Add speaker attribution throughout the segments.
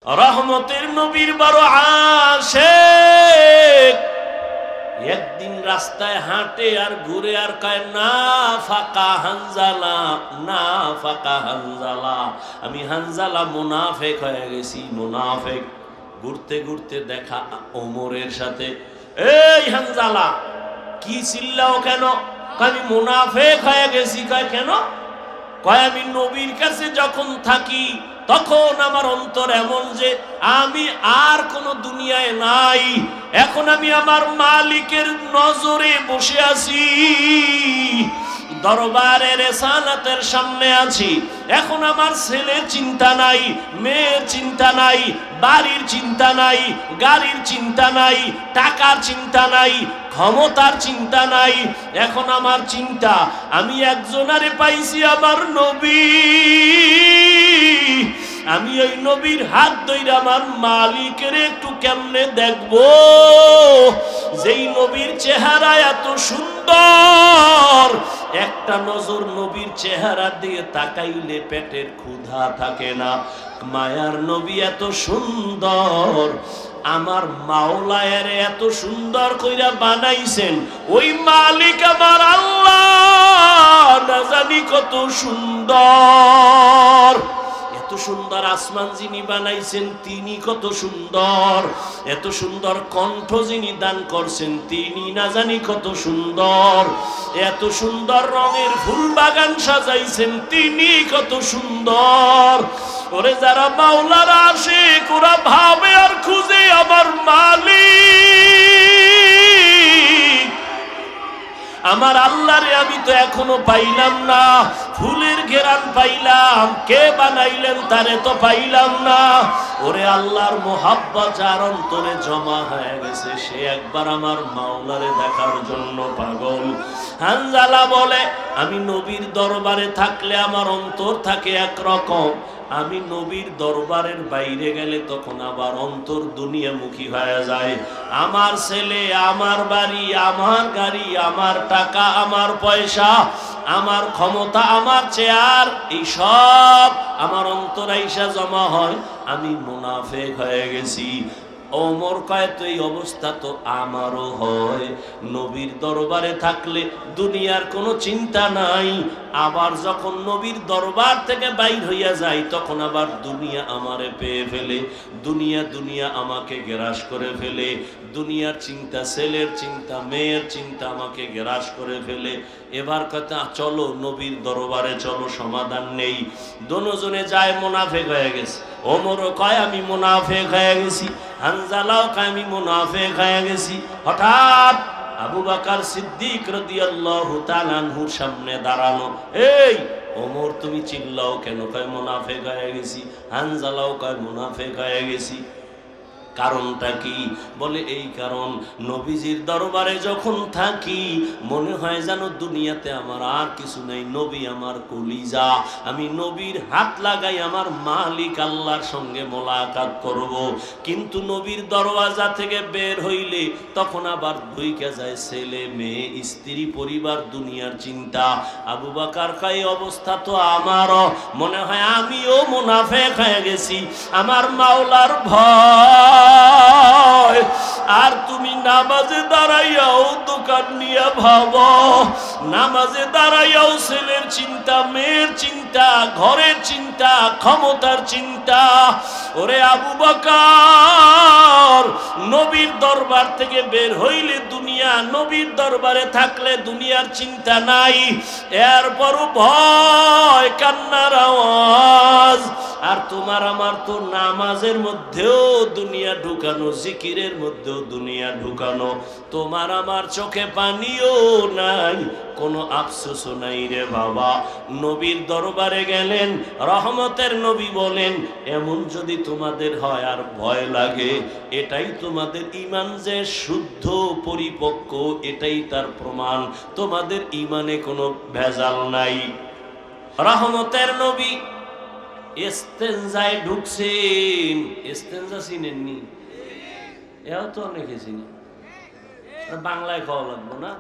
Speaker 1: রহমতের নবীর বড় আশিক। একদিন রাস্তায় হাঁটে আর ঘুরে আর কয় না ফাকা হানজালা, না ফাকা হানজালা, আমি হানজালা মুনাফিক হয়ে গেছি, মুনাফিক। ঘুরতে ঘুরতে দেখা ওমরের সাথে। এই হানজালা, কি চিল্লাও কেন? আমি মুনাফিক হয়ে গেছি। কয় কেন? কয় আমি নবীর কাছে যখন থাকি তখন আমার অন্তর এমন যে আমি আর কোন দুনিয়ায় নাই, এখন আমি আমার মালিকের নজরে বসে আছি, দরবারে রিসালাতের সামনে আছি। এখন আমার ছেলের চিন্তা নাই, মেয়ের চিন্তা নাই, বাড়ির চিন্তা নাই, গাড়ির চিন্তা নাই, টাকার চিন্তা নাই, ক্ষমতার চিন্তা নাই। এখন আমার চিন্তা আমি একজনারে পাইছি, আমার নবী। আমি ওই নবীর হাত ধরে আমার মালিকের একটু কেমনে দেখবো, যেই নবীর চেহারা এত সুন্দর, একটা নজর নবীর চেহারা দিয়ে তাকাইলে পেটের ক্ষুধা থাকে না। মায়ার নবী এত সুন্দর, আমার মাওলায়ের এত সুন্দর কইরা বানাইছেন, ওই মালিক আমার আল্লাহ না জানি কত সুন্দর। এত সুন্দর আসমান যিনি বানাইছেন তিনি কত সুন্দর, এত সুন্দর কণ্ঠ যিনি দান করছেন তিনি না জানি কত সুন্দর, এত সুন্দর রঙের ফুল বাগান সাজাইছেন তিনি কত সুন্দর। ওরে যারা মাওলার আশিক ওরা ভাবে আর খুঁজে আমার মালিক, আমার আল্লাহরে আমি তো এখনো পাইলাম না। ফুলের ঘেরান পাইলাম, কে বানাইলেন তারে তো পাইলাম না। ওরে আল্লাহর মোহাব্বত যার অন্তরে জমা হয়ে গেছে, সে একবার আমার মাওলারে দেখার জন্য পাগল। হানজালা বলে আমি নবীর দরবারে থাকলে আমার অন্তর থাকে একরকম, আমি নবীর দরবারের বাইরে গেলে তখন আবার অন্তর দুনিয়ামুখী হয়ে যায়। আমার ছেলে, আমার বাড়ি, আমার গাড়ি, আমার টাকা, আমার পয়সা, আমার ক্ষমতা, আমার চেয়ার, এই সব আমার অন্তরে আইসা জমা হয়, আমি মুনাফিক হয়ে গেছি। ওমর কয় তো এই অবস্থা তো আমারও হয়। নবীর দরবারে থাকলে দুনিয়ার কোনো চিন্তা নাই, আবার যখন নবীর দরবার থেকে বাইর হইয়া যায় তখন আবার দুনিয়া আমারে পেয়ে ফেলে, দুনিয়া দুনিয়া আমাকে গ্রাস করে ফেলে, দুনিয়ার চিন্তা, ছেলের চিন্তা, মেয়ের চিন্তা আমাকে গ্রাস করে ফেলে। এবার কথা চলো নবীর দরবারে চলো, সমাধান নেই। দোনোজনে যায়, মুনাফিক হয়ে গেছে। ওমরও কয় আমি মুনাফিক হয়ে গেছি, হানজালাও কয় আমি মুনাফিক হয়ে গেছি। হঠাৎ আবু বকর সিদ্দিক রাদিয়াল্লাহু তাআলা আনহুর সামনে দাঁড়ানো। এই ওমর তুমি চিল্লাও কেন? কয় মুনাফিক হয়ে গেছি। হানজালাও কয় মুনাফিক হয়ে গেছি। কারণটা কি? বলে এই কারণ, নবীজির দরবারে যখন থাকি মনে হয় যেন দুনিয়াতে আমার আর কিছু নাই, নবী আমার কলিজা। আমি নবীর হাত লাগাই আমার মালিক আল্লাহর সঙ্গে মোলাকাত করব। কিন্তু নবীর দরওয়াজা থেকে বের হইলে তখন আবার ঢুইকে যায় ছেলে, মেয়ে, স্ত্রী, পরিবার, দুনিয়ার চিন্তা। আবু বকর কয় অবস্থা তো আমারও, মনে হয় আমিও মুনাফিক হয়ে গেছি। আমার মাওলার ভয়, আর তুমি নামাজে দাঁড়াইয়াও দোকান নিয়ে ভাবো, নামাজে দাঁড়াইয়াও ছেলের চিন্তা, মেয়ের চিন্তা, ঘরের চিন্তা, ক্ষমতার চিন্তা। ওরে আবু বকর, নবীর দরবার থেকে বের হইলে দুনিয়া, নবীর দরবারে থাকলে দুনিয়ার চিন্তা নাই, এরপরও ভয়, কান্নার আওয়াজ। আর তোমার আমার তো নামাজের মধ্যেও দুনিয়া ঢুকানো, জিকিরের মধ্যেও দুনিয়া ঢুকানো। তোমার আমার চোখে পানিও নাই, কোনো আফসোসও নাই রে বাবা। নবীর দরবারে গেলেন, রহমতের নবী বলেন এমন যদি তোমাদের হয় আর ভয় লাগে, এটাই তোমাদের ঈমান যে শুদ্ধ পরিপক্ক, এটাই তার প্রমাণ, তোমাদের ঈমানে কোনো ভেজাল নাই। রহমতের নবী ইস্তেনজায় ঢুকছেন। ইস্তেনজা চিনেননি? এও তো অনেকে চিনি, বাংলায় খাওয়া লাগবো না।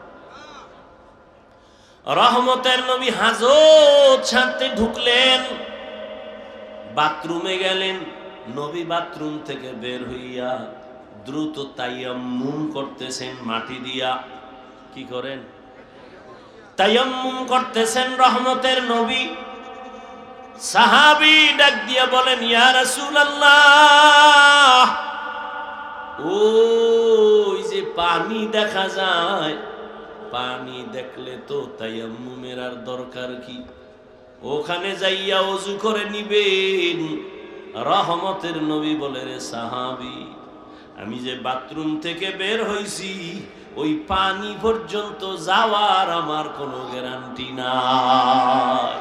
Speaker 1: রহমতের নবী হাজত ছাড়তে ঢুকলেন, বাথরুমে গেলেন, নবী বাথরুম থেকে বের হইয়া দ্রুত তায়াম্মুম করতেছেন, মাটি দিয়া কি করেন? তায়াম্মুম করতেছেন রহমতের নবী। সাহাবী ডাক দিয়া বলেন, ইয়া রাসূলুল্লাহ, ওই যে পানি দেখা যায়, পানি দেখলে তো তায়াম্মুমের আর দরকার কি? ওখানে যাইয়া ওযু করে নিবেন। রহমতের নবী বলে, রে সাহাবী, আমি যে বাথরুম থেকে বের হইছি ওই পানি পর্যন্ত যাওয়ার আমার কোনো গ্যারান্টি নাই।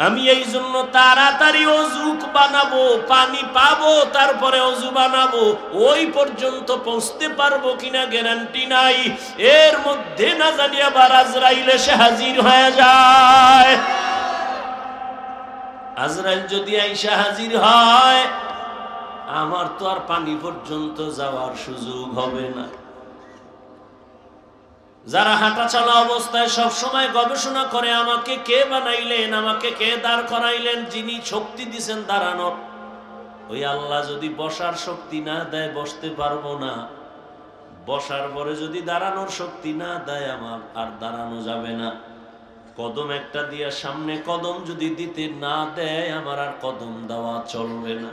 Speaker 1: আমি এই জন্য তাড়াতাড়ি ওযু বানাবো, পানি পাবো, তারপরে ওযু বানাবো। ওই পর্যন্ত পৌঁছতে পারবো কিনা গ্যারান্টি নাই। এর মধ্যে না জানি আবার আজরাইল এসে হাজির হয়ে যায়। আজরাইল যদি আইসা হাজির হয়, আমার তো আর পানি পর্যন্ত যাওয়ার সুযোগ হবে না। যারা হাঁটা চলা অবস্থায় সব সময় গবেষণা করে, আমাকে কে বানাইলেন, আমাকে কে দাঁড় করাইলেন, যিনি শক্তি দিছেন দাঁড়ানোর, ওই আল্লাহ যদি বসার শক্তি না দেয় বসতে পারবো না। বসার পরে যদি দাঁড়ানোর শক্তি না দেয় আমার আর দাঁড়ানো যাবে না। কদম একটা দিয়া সামনে কদম যদি দিতে না দেয় আমার আর কদম দেওয়া চলবে না।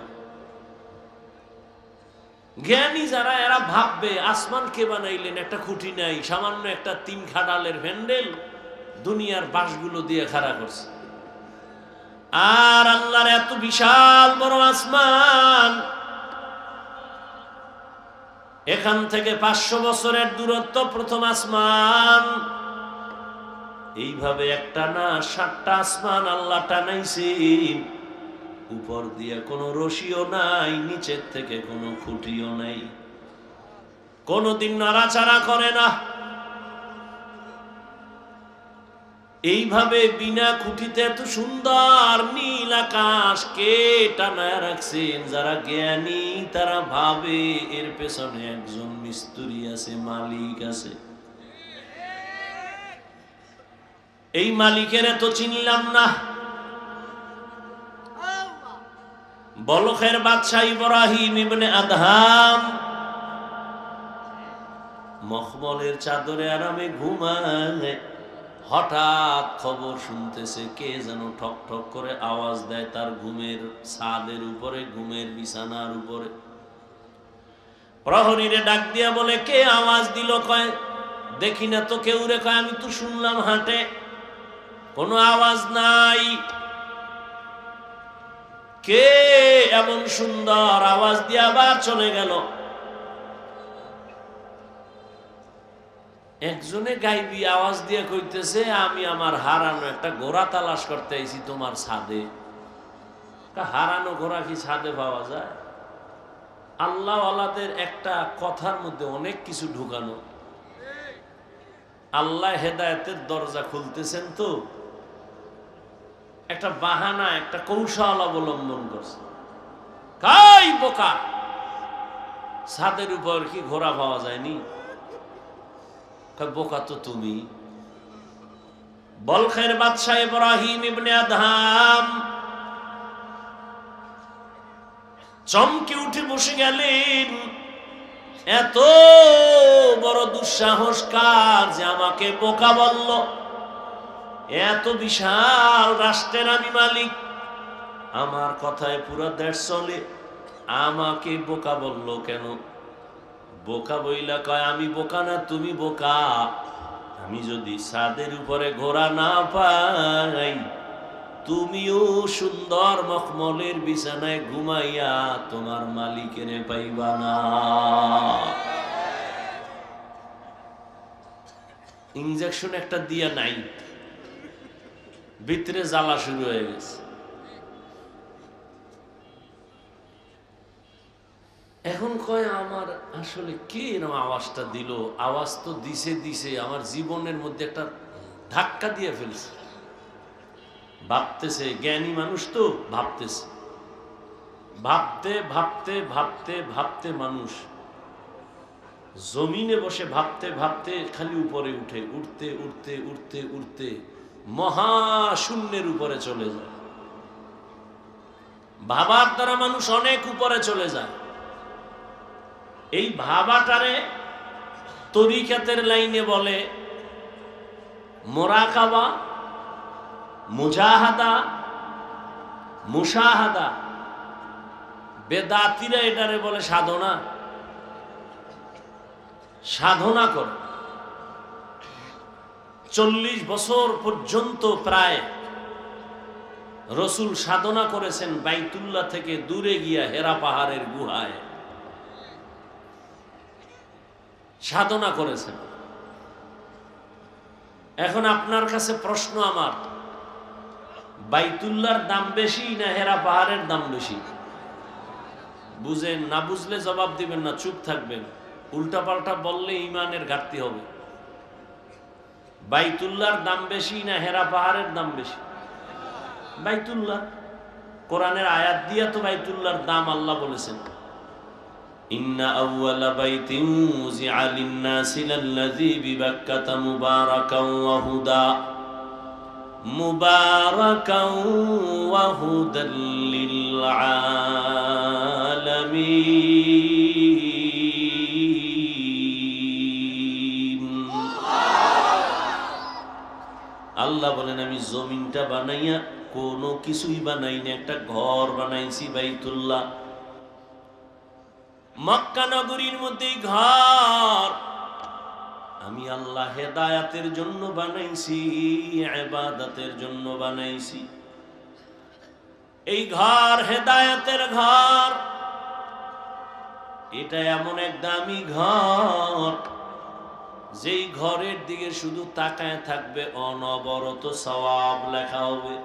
Speaker 1: জ্ঞানী যারা, এরা ভাববে আসমান কে বানাইলেন, একটা খুঁটি নাই, সামান্য একটা 3 খাডালের হ্যান্ডেল দুনিয়ার বাঁশগুলো দিয়ে খাড়া করছে। আর আল্লাহর এত বিশাল বড় আসমান, এখান থেকে 500 বছরের দূরত্ব প্রথম আসমান। এইভাবে একটা না 7টা আসমান আল্লাহ টানাইছেন। উপর দিয়ে কোনো রশিও নাই, নিচের থেকে কোনো খুঁটিও নাই, কোনোদিন নাড়াচাড়া করে না। এইভাবে বিনা খুঁটিতে এত সুন্দর নীল আকাশ কে টানায় রাখছেন? যারা জ্ঞানী তারা ভাবে এর পেছনে একজন মিস্ত্রি আছে, মালিক আছে। এই মালিকের এত চিনলাম না। বলখের বাদশাহ ইব্রাহিম ইবনে আদহাম মখমলের চাদরে আরামে ঘুমায়। হঠাৎ খবর শুনতেছে কে যেন ঠক ঠক করে আওয়াজ দেয় তার ঘুমের ছাদের উপরে, ঘুমের বিছানার উপরে। প্রহরীরে ডাক দিয়া বলে, কে আওয়াজ দিল? কয় দেখি না তো কেউ রে। কয় আমি তো শুনলাম হাটে, কোনো আওয়াজ নাই। কে এমন সুন্দর আওয়াজ দিয়ে আবার চলে গেল? একজনে গাইবি আওয়াজ দিয়ে কইতেছে, আমি আমার হারানো একটা ঘোড়া তালাশ করতে আইছি তোমার ছাদে। হারানো ঘোড়া কি ছাদে পাওয়া যায়? আল্লাহ ওয়ালাদের একটা কথার মধ্যে অনেক কিছু ঢুকানো। আল্লাহ হেদায়েতের দরজা খুলতেছেন তো একটা বাহানা, একটা কৌশল অবলম্বন করছে। কাই বোকা, ছাদের উপর কি ঘোড়া পাওয়া যায়নি? বোকা তো তুমি। বলখের বাদশাহ ইব্রাহিম ইবনে আদহাম চমকে উঠে বসে গেলেন। এত বড় দুঃসাহস কার যে আমাকে বোকা বলল? এত বিশাল রাষ্ট্রের আমি মালিক, আমার কথায় পুরো দেশ চলে, আমাকে বোকা বলল কেন? বোকা বইলা কয়, আমি বোকা না তুমি বোকা। আমি যদি ছাদের উপরে ঘোড়া না পাই, তুমিও সুন্দর মখমলের বিছানায় ঘুমাইয়া তোমার মালিকের পাইবা না। ইনজেকশন একটা দিয়া নাই, ভিতরে জ্বালা শুরু হয়ে গেছে। এখন কয়, আমার আসলে কে এরকম আওয়াজটা দিল? আওয়াজ তো দিছে আমার জীবনের মধ্যে একটা ধাক্কা দিয়ে ফেলছে। ভাবতেছে, জ্ঞানী মানুষ তো ভাবতেছে, ভাবতে ভাবতে ভাবতে ভাবতে মানুষ জমিনে বসে ভাবতে ভাবতে খালি উপরে উঠে, উঠতে উঠতে উঠতে উঠতে মহাশূন্যের উপরে চলে যায়। ভাবার দ্বারা মানুষ অনেক উপরে চলে যায়। এই ভাবাটারে তরিকাতের লাইনে বলে মুরাকাবা, মুজাহাদা, মুশাহাদা। বেদাতিরা এটারে বলে সাধনা। সাধনা করে 40 বছর পর্যন্ত প্রায় রসুল সাধনা করেছেন বাইতুল্লাহ থেকে দূরে গিয়া হেরা পাহাড়ের গুহায় সাধনা করেছেন। এখন আপনার কাছে প্রশ্ন আমার, বাইতুল্লাহর দাম বেশি না হেরা পাহাড়ের দাম বেশি? বুঝেন না, বুঝলে জবাব দিবেন না, চুপ থাকবেন। উল্টা পাল্টা বললে ইমানের ঘাটতি হবে। বাইতুল্লাহর দাম বেশি না হেরা পাহাড়ের দাম বেশি? বাইতুল্লাহ। কোরআনের আয়াত দিয়া তো বাইতুল্লাহর দাম আল্লাহ বলেছেন, ইন্না আউওয়ালা বাইতিন উযিআ লিন-নাসি লাল্লাযী বিবাক্কাতা মুবারাকান ওয়া হুদা মুবারাকান ওয়া হুদাল লিল আলামিন। আল্লাহ বলেন, আমি জমিনটা বানাইয়া কোনো কিছুই বানাই না, একটা ঘর বানাইছি বাইতুল্লাহ। মক্কা নগরীর মধ্যে ঘর আমি আল্লাহ হেদায়াতের জন্য বানাইছি, ইবাদতের জন্য বানাইছি। এই ঘর হেদায়াতের ঘর, এটা এমন এক দামি ঘর যেই ঘরের দিকে শুধু তাকায় থাকবে অনবরত সওয়াব লেখা হবে।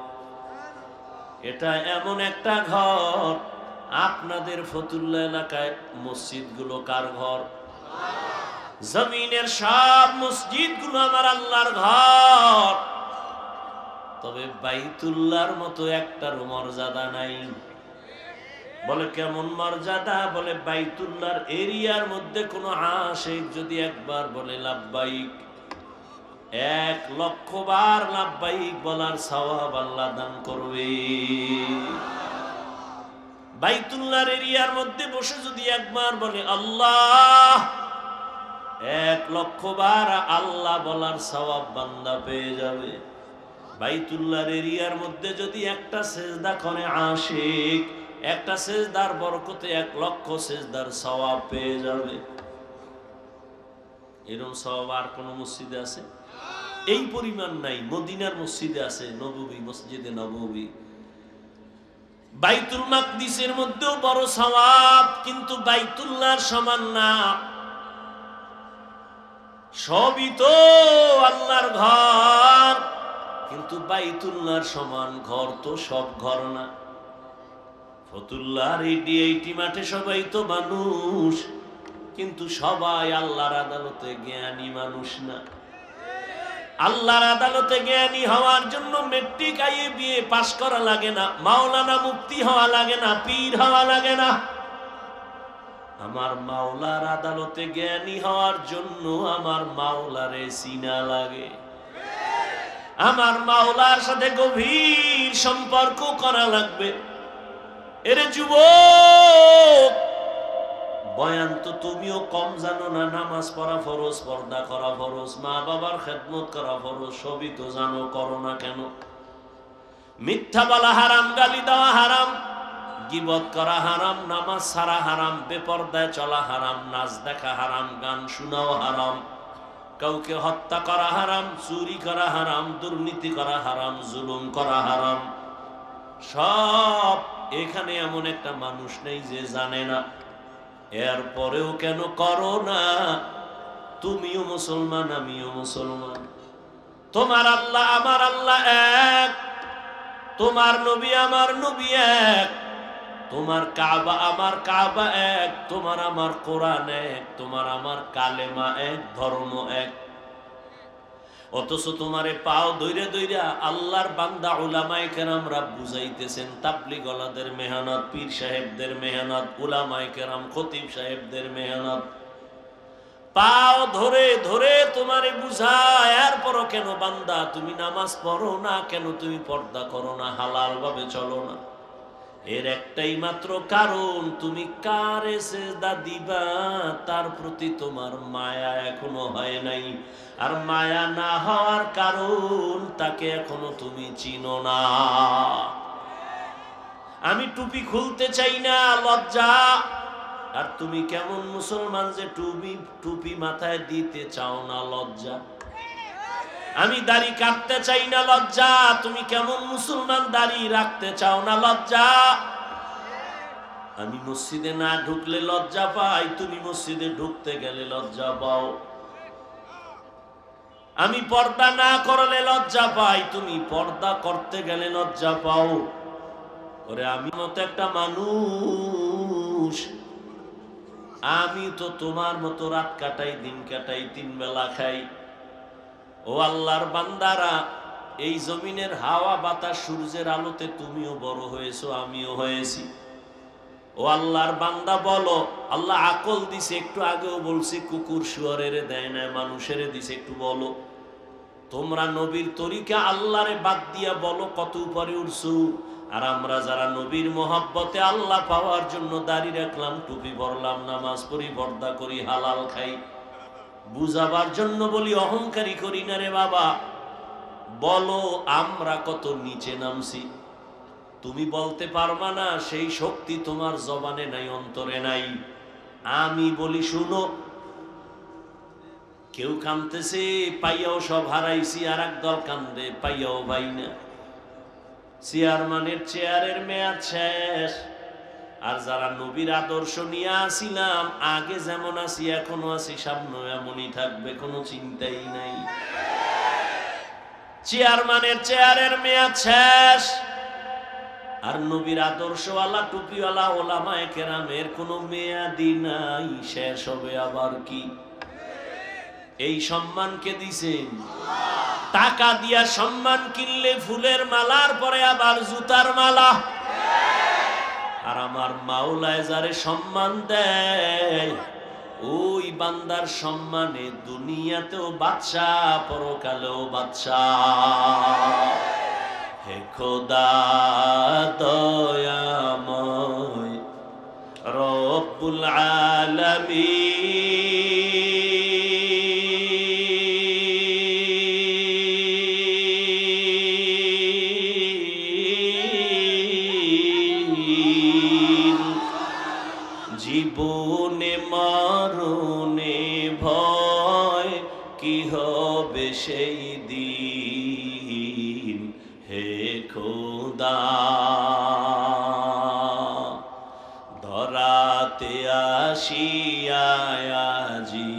Speaker 1: এটা এমন একটা ঘর, আপনাদের ফতুল্লাহ এলাকায় মসজিদগুলো কার ঘর? জমিনের সব মসজিদগুলো আমার আল্লাহর ঘর, তবে বাইতুল্লাহর মতো একটার মর্যাদা নাই। বলে কেমন মর্যাদা? বলে বাইতুল্লাহর এরিয়ার মধ্যে কোনো আশিক যদি একবার বলে লাব্বাইক, 1,00,000 বার লাব্বাইক বলার সওয়াব আল্লাহ দান করবে। বাইতুল্লাহর এরিয়ার মধ্যে বসে যদি একবার বলে আল্লাহ, 1,00,000 বার আল্লাহ বলার সওয়াব বান্দা পেয়ে যাবে। বাইতুল্লাহর এরিয়ার মধ্যে যদি একটা সেজদা করে আশিক, একটা সেজদার বরকতে 1,00,000 সেজদার সওয়াব পেয়ে যাবে। এরকম সওয়াব আর কোন মসজিদে আছে? এই পরিমাণ নাই। মদিনার মসজিদে আছে, নববী, মসজিদে নববী। বাইতুল মাকদিসের মধ্যেও বড় সওয়াব, কিন্তু বাইতুল্লাহর সমান না। সবই তো আল্লাহর ঘর, কিন্তু বাইতুল্লাহর সমান ঘর তো সব ঘর না। ফতুল্লাহর এই মাঠে সবাই তো মানুষ, কিন্তু সবাই আল্লাহর আদালতে জ্ঞানী মানুষ না। আল্লাহর আদালতে জ্ঞানী হওয়ার জন্য মেট্রিক IABA পাস করা লাগে না, মাওলানা মুফতি হওয়া লাগে না, পীর হওয়া লাগে না। আমার মাওলার আদালতে জ্ঞানী হওয়ার জন্য আমার মাওলারে চিনা লাগে, আমার মাওলার সাথে গভীর সম্পর্ক করা লাগবে। এরে যুবক, বয়ান তো তুমিও কম জানো না। নামাজ পড়া ফরজ, পর্দা করা ফরজ, মা বাবার খেদমত করা ফরজ, সবই তো জানো, করো না কেন? মিথ্যা বলা হারাম, গালি দেওয়া হারাম, গীবত করা হারাম, নামাজ ছাড়া হারাম, বেপরদায় চলা হারাম, নাচ দেখা হারাম, গান শোনাও হারাম, কাউকে হত্যা করা হারাম, চুরি করা হারাম, দুর্নীতি করা হারাম, জুলুম করা হারাম। সব এখানে এমন একটা মানুষ নেই যে জানে না। এরপরেও কেন করো না? তুমিও মুসলমান, আমিও মুসলমান। তোমার আল্লাহ আমার আল্লাহ এক, তোমার নবী আমার নবী এক, তোমার কাবা আমার কাবা এক, তোমার আমার কোরআন এক, তোমার আমার কালেমা এক, ধর্ম এক। অথচ তোমারে পাও ধইরা ধইরা আল্লাহর বান্দা উলামায়ে কেরামরা বুঝাইতেছেন। তাবলীগ ওয়ালাদের মেহনত, পীর সাহেবদের মেহনত, উলামায়ে কেরাম, খতিব সাহেবদের মেহনত, পাও ধরে ধরে তোমারে বুঝায়। এরপরও কেন বান্দা তুমি নামাজ পড়ো না? কেন তুমি পর্দা করো না? হালাল ভাবে চলো না? এর একটাই মাত্র কারণ, তুমি কারে সেজদা দিবা তার প্রতি তোমার মায়া এখনো হয় নাই। আর মায়া না হওয়ার কারণ, তাকে এখনো তুমি চিনো না। আমি টুপি খুলতে চাই না, লজ্জা। আর তুমি কেমন মুসলমান যে টুপি মাথায় দিতে চাও না, লজ্জা। আমি দাড়ি কাটতে চাই না, লজ্জা। তুমি কেমন মুসলমান দাড়ি রাখতে চাও না, লজ্জা। আমি মসজিদে না ঢুকলে লজ্জা পাই, তুমি মসজিদে ঢুকতে গেলে লজ্জা পাও। আমি পর্দা না করলে লজ্জা পাই, তুমি পর্দা করতে গেলে লজ্জা পাও। ওরে আমি মতো একটা মানুষ, আমি তো তোমার মতো রাত কাটাই, দিন কাটাই, 3 বেলা খাই। ও আল্লাহর বান্দারা, এই জমিনের হাওয়া বাতাস সূর্যের আলোতে তুমিও বড় হয়েছো, আমিও হয়েছি। ও আল্লাহর বান্দা বলো, আল্লাহ আকল দিছে, একটু আগেও বলছি কুকুর শুয়ারের দেয় না, মানুষের দিছে, একটু বলো তোমরা নবীর তরিকা আল্লাহরে বাদ দিয়া বলো কত উপরে উঠছো। আর আমরা যারা নবীর মহব্বতে আল্লাহ পাওয়ার জন্য দাড়ি রাখলাম, টুপি পরলাম, নামাজ পড়ি, পর্দা করি, হালাল খাই, বুঝাবার জন্য বলি, অহংকারী করি না রে বাবা। বলো আমরা কত নিচে নামছি। তুমি বলতে পারবা না, সেই শক্তি তোমার জবানে নাই, অন্তরে নাই। আমি বলি শুনো, কেউ কাঁদতেছে পাইয়াও সব হারাইছি, আর একদল কান্দে পাইয়াও পাই না। চেয়ারম্যানের চেয়ারের মেয়াদ শেষ। আর যারা নবীর আদর্শ নিয়ে আসিলাম, আগে যেমন আছি এখনো আছি, সামনে এমনই থাকবে, কোনো চিন্তাই নাই। চেয়ারম্যানের চেয়ারের মেয়াদ শেষ। আর নবীর আদর্শওয়ালা টুপিওয়ালা ওলামায়ে কেরামের কোনো মেয়াদি নাই, শেষ হবে আবার কি। এই সম্মানকে দিছেন, টাকা দিয়া সম্মান কিনলে ফুলের মালার পরে আবার জুতার মালা। আর আমার মাওলায় যারে সম্মান দেয়, ওই বান্দার সম্মানে দুনিয়াতেও বাদশাহ, পরকালেও বাদশাহ। হে খোদা দয়াময় রব্বুল আলামিন, জীবনে মরণে ভয় কি হবে সেই দিন। হে খোদা ধরাতে আসিয়া আজি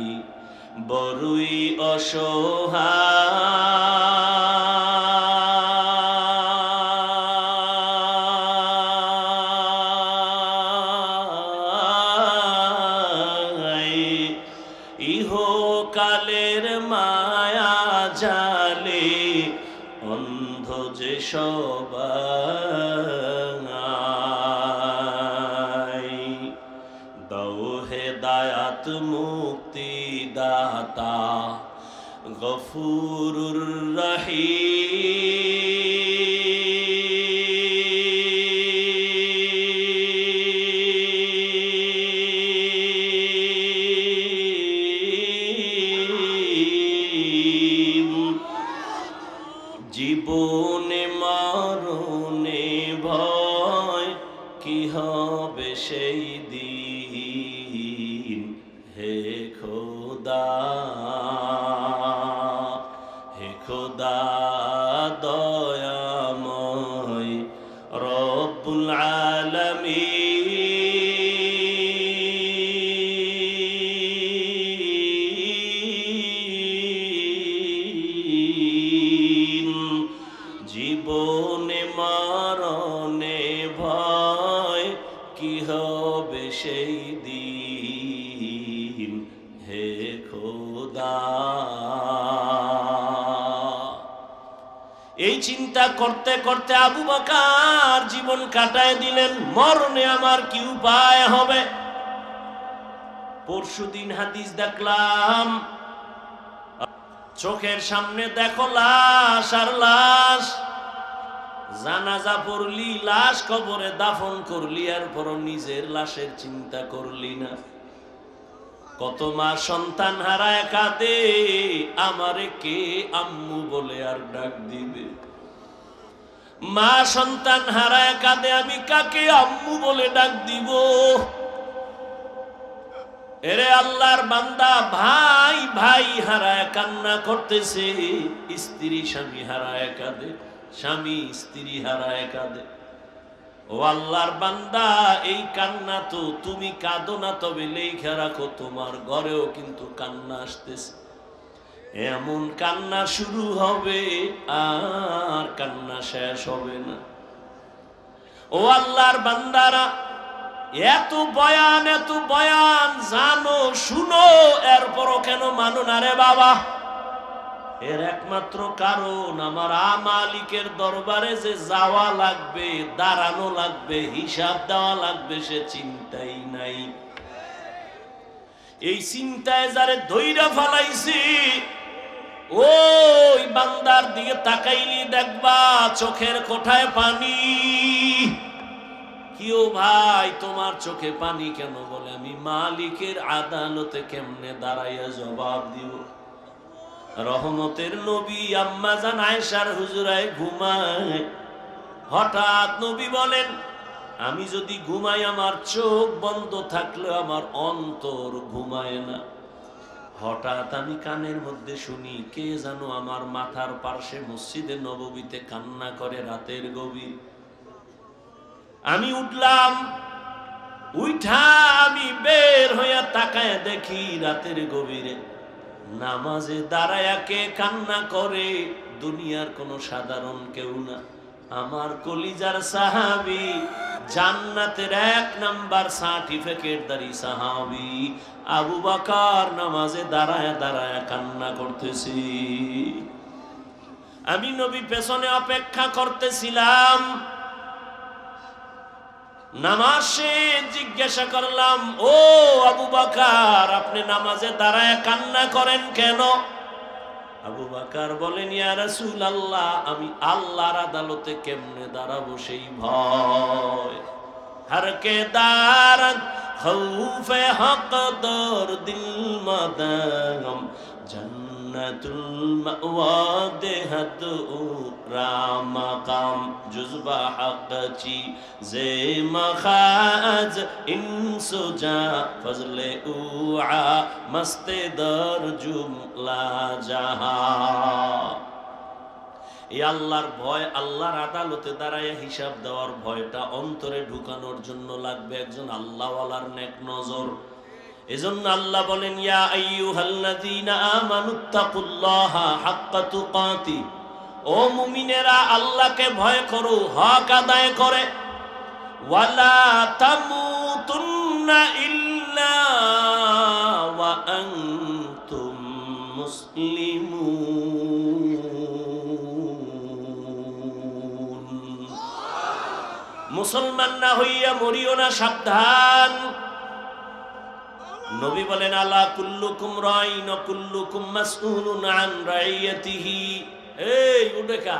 Speaker 1: বড়ই অসহায়, ইহকালের মায়া জালে অন্ধ যে সবাই। দাও হেদায়াত মুক্তি দাতা গফুরুর রহিম। জীবনে মরণে ভয় কি হবে সেই দিন। হে খোদা, হে খোদা দয়াময় রব্বুল আলামিন, জীবনে মরণে ভয় কি হবে সেই দিন। হে খোদা, এই চিন্তা করতে করতে আবু বকর জীবন কাটায় দিলেন। মরণে আমার কি উপায় হবে। পরশুদিন হাদিস দেখলাম, চোখের সামনে দেখো লাশ আর লাশ। জানাজা পড়লি, লাশ কবরে দাফন করলি, এরপর নিজের লাশের চিন্তা করলি না। কত মা সন্তান হারায় কাঁদে, আমারে কে আম্মু বলে আর ডাক দিবে। মা সন্তান হারায় কাঁদে, আমি কাকে আম্মু বলে ডাক দিব। এরে আল্লাহর বান্দা, ভাই ভাই হারায় কান্না করতেছে, স্ত্রী স্বামী হারায় কাঁদে, স্বামী স্ত্রী হারায় কাঁদে। ও আল্লাহর বান্দা, এই কান্না তো তুমি কাঁদো না, তবে লেখা রাখো তোমার ঘরেও কিন্তু কান্না আসতেছে। এমন কান্না শুরু হবে আর কান্না শেষ হবে না। ও আল্লাহর বান্দারা, এত বয়ান জানো শুনো, এরপরও কেন মানো না রে বাবা? এর একমাত্র কারণ, আমার মালিকের দরবারে যে যাওয়া লাগবে, দাঁড়ানো লাগবে, হিসাব দেওয়া লাগবে, সে চিন্তাই নাই। এই চিন্তায় যারে ধইরা ফেলাইছি, ওই বান্দার দিকে তাকাইলি দেখবা চোখের কোঠায় পানি। কিও ভাই, তোমার চোখে পানি কেন? বলে আমি মালিকের আদালতে কেমনে দাঁড়াইয়া জবাব দিব। রহমতের নবী আম্মা জান আয়েশার হুজুরায় ঘুমায়, হঠাৎ নবী বলেন, আমি যদি ঘুমাই, আমার চোখ বন্ধ থাকলে আমার অন্তর ঘুমায় না। হঠাৎ আমি কানের মধ্যে শুনি, কে জানো আমার মাথার পার্শ্বে মসজিদে নববীতে কান্না করে রাতের গভীর। আমি উঠলাম, উঠা আমি বের হইয়া তাকায় দেখি রাতের গভীরে নামাজে দাঁড়ায়া কে কান্না করে, দুনিয়ার কোন সাধারণ কেউ না, আমার কলিজার সাহাবী, জান্নাতের 1 নাম্বার সার্টিফিকেটধারী সাহাবী আবু বকর নামাজে দাঁড়ায়া দাঁড়ায়া কান্না করতেছি। আমি নবী পেছনে অপেক্ষা করতেছিলাম। নামাজে জিজ্ঞাসা করলাম, ও আবু বকর, আপনি নামাজে দাঁড়ায় কান্না করেন কেন? আবু বকর বলেন, ইয়া রাসূলুল্লাহ, আমি আল্লাহর আদালতে কেমনে দাঁড়াবো সেই ভয়। হর কে দারদ খৌফে হক দর দিল মদগম, জান্নাতুল মাওয়া দেহদ রামাকাম, জুজবা হকচি জে মখাজ ইনসুজা ফজলে উআ মস্তে দর জুমলা জাহা। এই আল্লাহর ভয়, আল্লাহর আদালতে দাঁড়ায় হিসাব দেওয়ার ভয়টা অন্তরে ঢুকানোর জন্য লাগবে একজন আল্লাহওয়ালার নেক নজর। এজন্য আল্লাহ বলেন, ইয়া আইয়ুহাল্লাযীনা আমানুত্তাকুল্লাহা হাক্কা তুকাতি, ও মুমিনেরা আল্লাহকে ভয় করো হক আদায় করে। ওয়ালা তামুতুন্না ইল্লা ওয়া আনতুম মুসলিমুন। মুসলমান না হইয়া মরিও না, সাবধান। নবী বলেন, আলা কুল্লুকুম রাইন ওয়া কুল্লুকুম মাসউলুন আন রাইয়াতিহি। এই উডেকা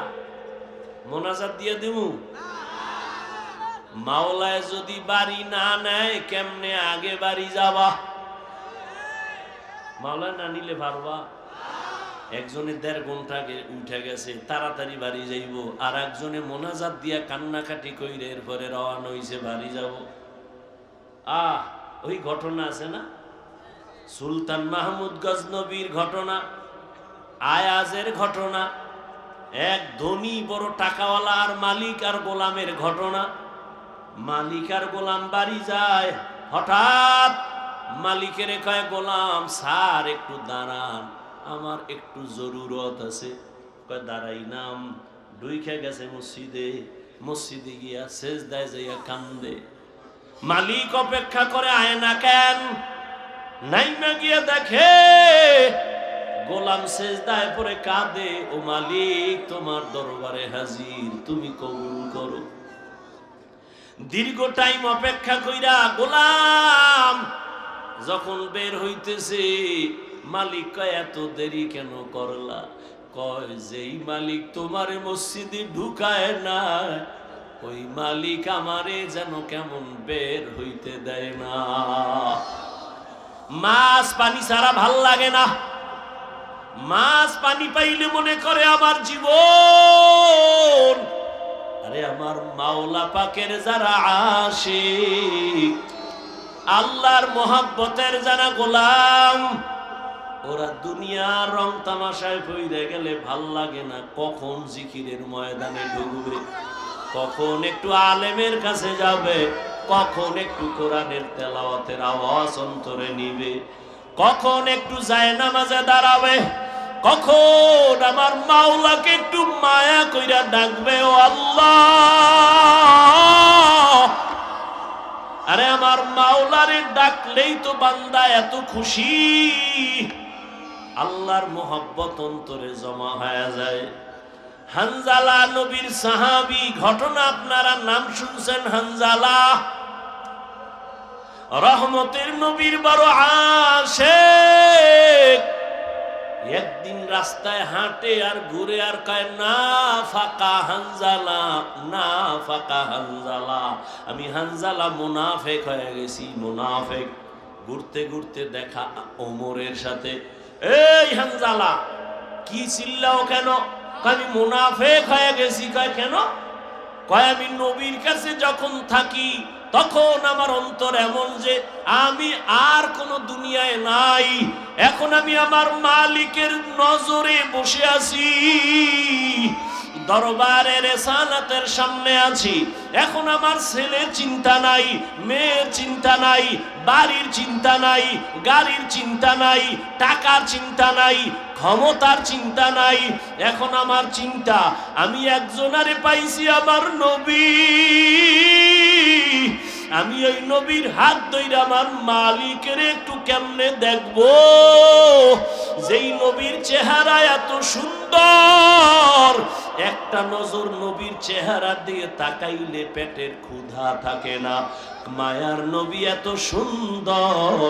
Speaker 1: মোনাজাত দিয়ে দিমু, মাওলায় যদি বাড়ি না নেয় কেমনে আগে বাড়ি যাবা? মাওলায় না নিলে পারবা? একজনে 1.5 ঘন্টা উঠে গেছে, তাড়াতাড়ি বাড়ি যাইব, আর একজনে মোনাজাত দিয়া কান্নাকাটি কইরে এরপরে রওনা হইছে বাড়ি যাব। ওই ঘটনা আছে না, সুলতান মাহমুদ গজনবীর ঘটনা, আয়াজের ঘটনা, এক ধনী বড় টাকাওয়ালা আর মালিক আর গোলামের ঘটনা। মালিক আর গোলাম বাড়ি যায়, হঠাৎ মালিকের কয়, গোলাম স্যার একটু দাঁড়ান, আমার একটু জরুরত আছে। কয় দাঁড়াই নাম। ঢুইকে গেছে মসজিদে, মসজিদে গিয়া সেজদায় যাইয়া কান্দে। মালিক অপেক্ষা করে, আয় না কেন? নাইমা গিয়া দেখে গোলাম সেজদায় পড়ে কাঁদে, ও মালিক তোমার দরবারে হাজির, তুমি কবুল করো। দীর্ঘ টাইম অপেক্ষা কইরা গোলাম যখন বের হইতেছে, মালিক কয় এত দেরি কেন করলা? কয় যেই মালিক তোমারে মসজিদে ঢুকায় না ওই মালিক আমারে যেন কেমন বের হইতে দেয় না। মাছ পানি ছাড়া ভাল লাগে না। মাছ পানি পাইলে মনে করে আমার জীবন। আরে আমার মাওলা পাকের যারা আশিক, আল্লাহর মোহাব্বতের যারা গোলাম, ওরা দুনিয়ার রং তামাশায় পইরে গেলে ভাল লাগে না। কখন জিকিরের ময়দানে ঢুকবে, কখন একটু আলেমের কাছে যাবে, কখন একটু কোরআনের তেলাওয়াতের আওয়াজ অন্তরে নিবে, কখন একটু জায়নামাজে দাঁড়াবে, কখন আমার মাওলাকে একটু মায়া কইরা ডাকবে, ও আল্লাহ। আরে আমার মাওলারে ডাকলেই তো বান্দা এত খুশি, আল্লাহর মোহাব্বত অন্তরে জমা হয়ে যায়। হানজালা নবীর সাহাবী, ঘটনা আপনারা নাম শুনছেন। হানজালা রহমতের নবীর বড় আশিক। একদিন রাস্তায় হাঁটে আর ঘুরে আর কয়, না ফাকা হানজালা, না ফাকা হানজালা, আমি হানজালা মুনাফিক হয়ে গেছি, মুনাফিক। ঘুরতে ঘুরতে দেখা ওমরের সাথে। এই হানজালা, কি চিল্লাও কেন? আমি মুনাফিক হয়ে গেছি। কয় কেন? কয় আমি নবীর কাছে যখন থাকি তখন আমার অন্তর এমন যে আমি আর কোন দুনিয়ায় নাই, এখন আমি আমার মালিকের নজরে বসে আছি, দরবারের রেসালাতের সামনে আছি। এখন আমার ছেলের চিন্তা নাই, মেয়ের চিন্তা নাই, বাড়ির চিন্তা নাই, গাড়ির চিন্তা নাই, টাকার চিন্তা নাই, ক্ষমতার চিন্তা নাই। এখন আমার চিন্তা আমি একজনারে পাইছি, আমার নবী। আমি ওই নবীর হাত ধরে আমার মালিকের একটু কেমনে দেখবো, যেই নবীর চেহারা এত সুন্দর, একটা নজর নবীর চেহারা দিয়ে তাকাইলে পেটের ক্ষুধা থাকে না। মায়ার নবী এত সুন্দর,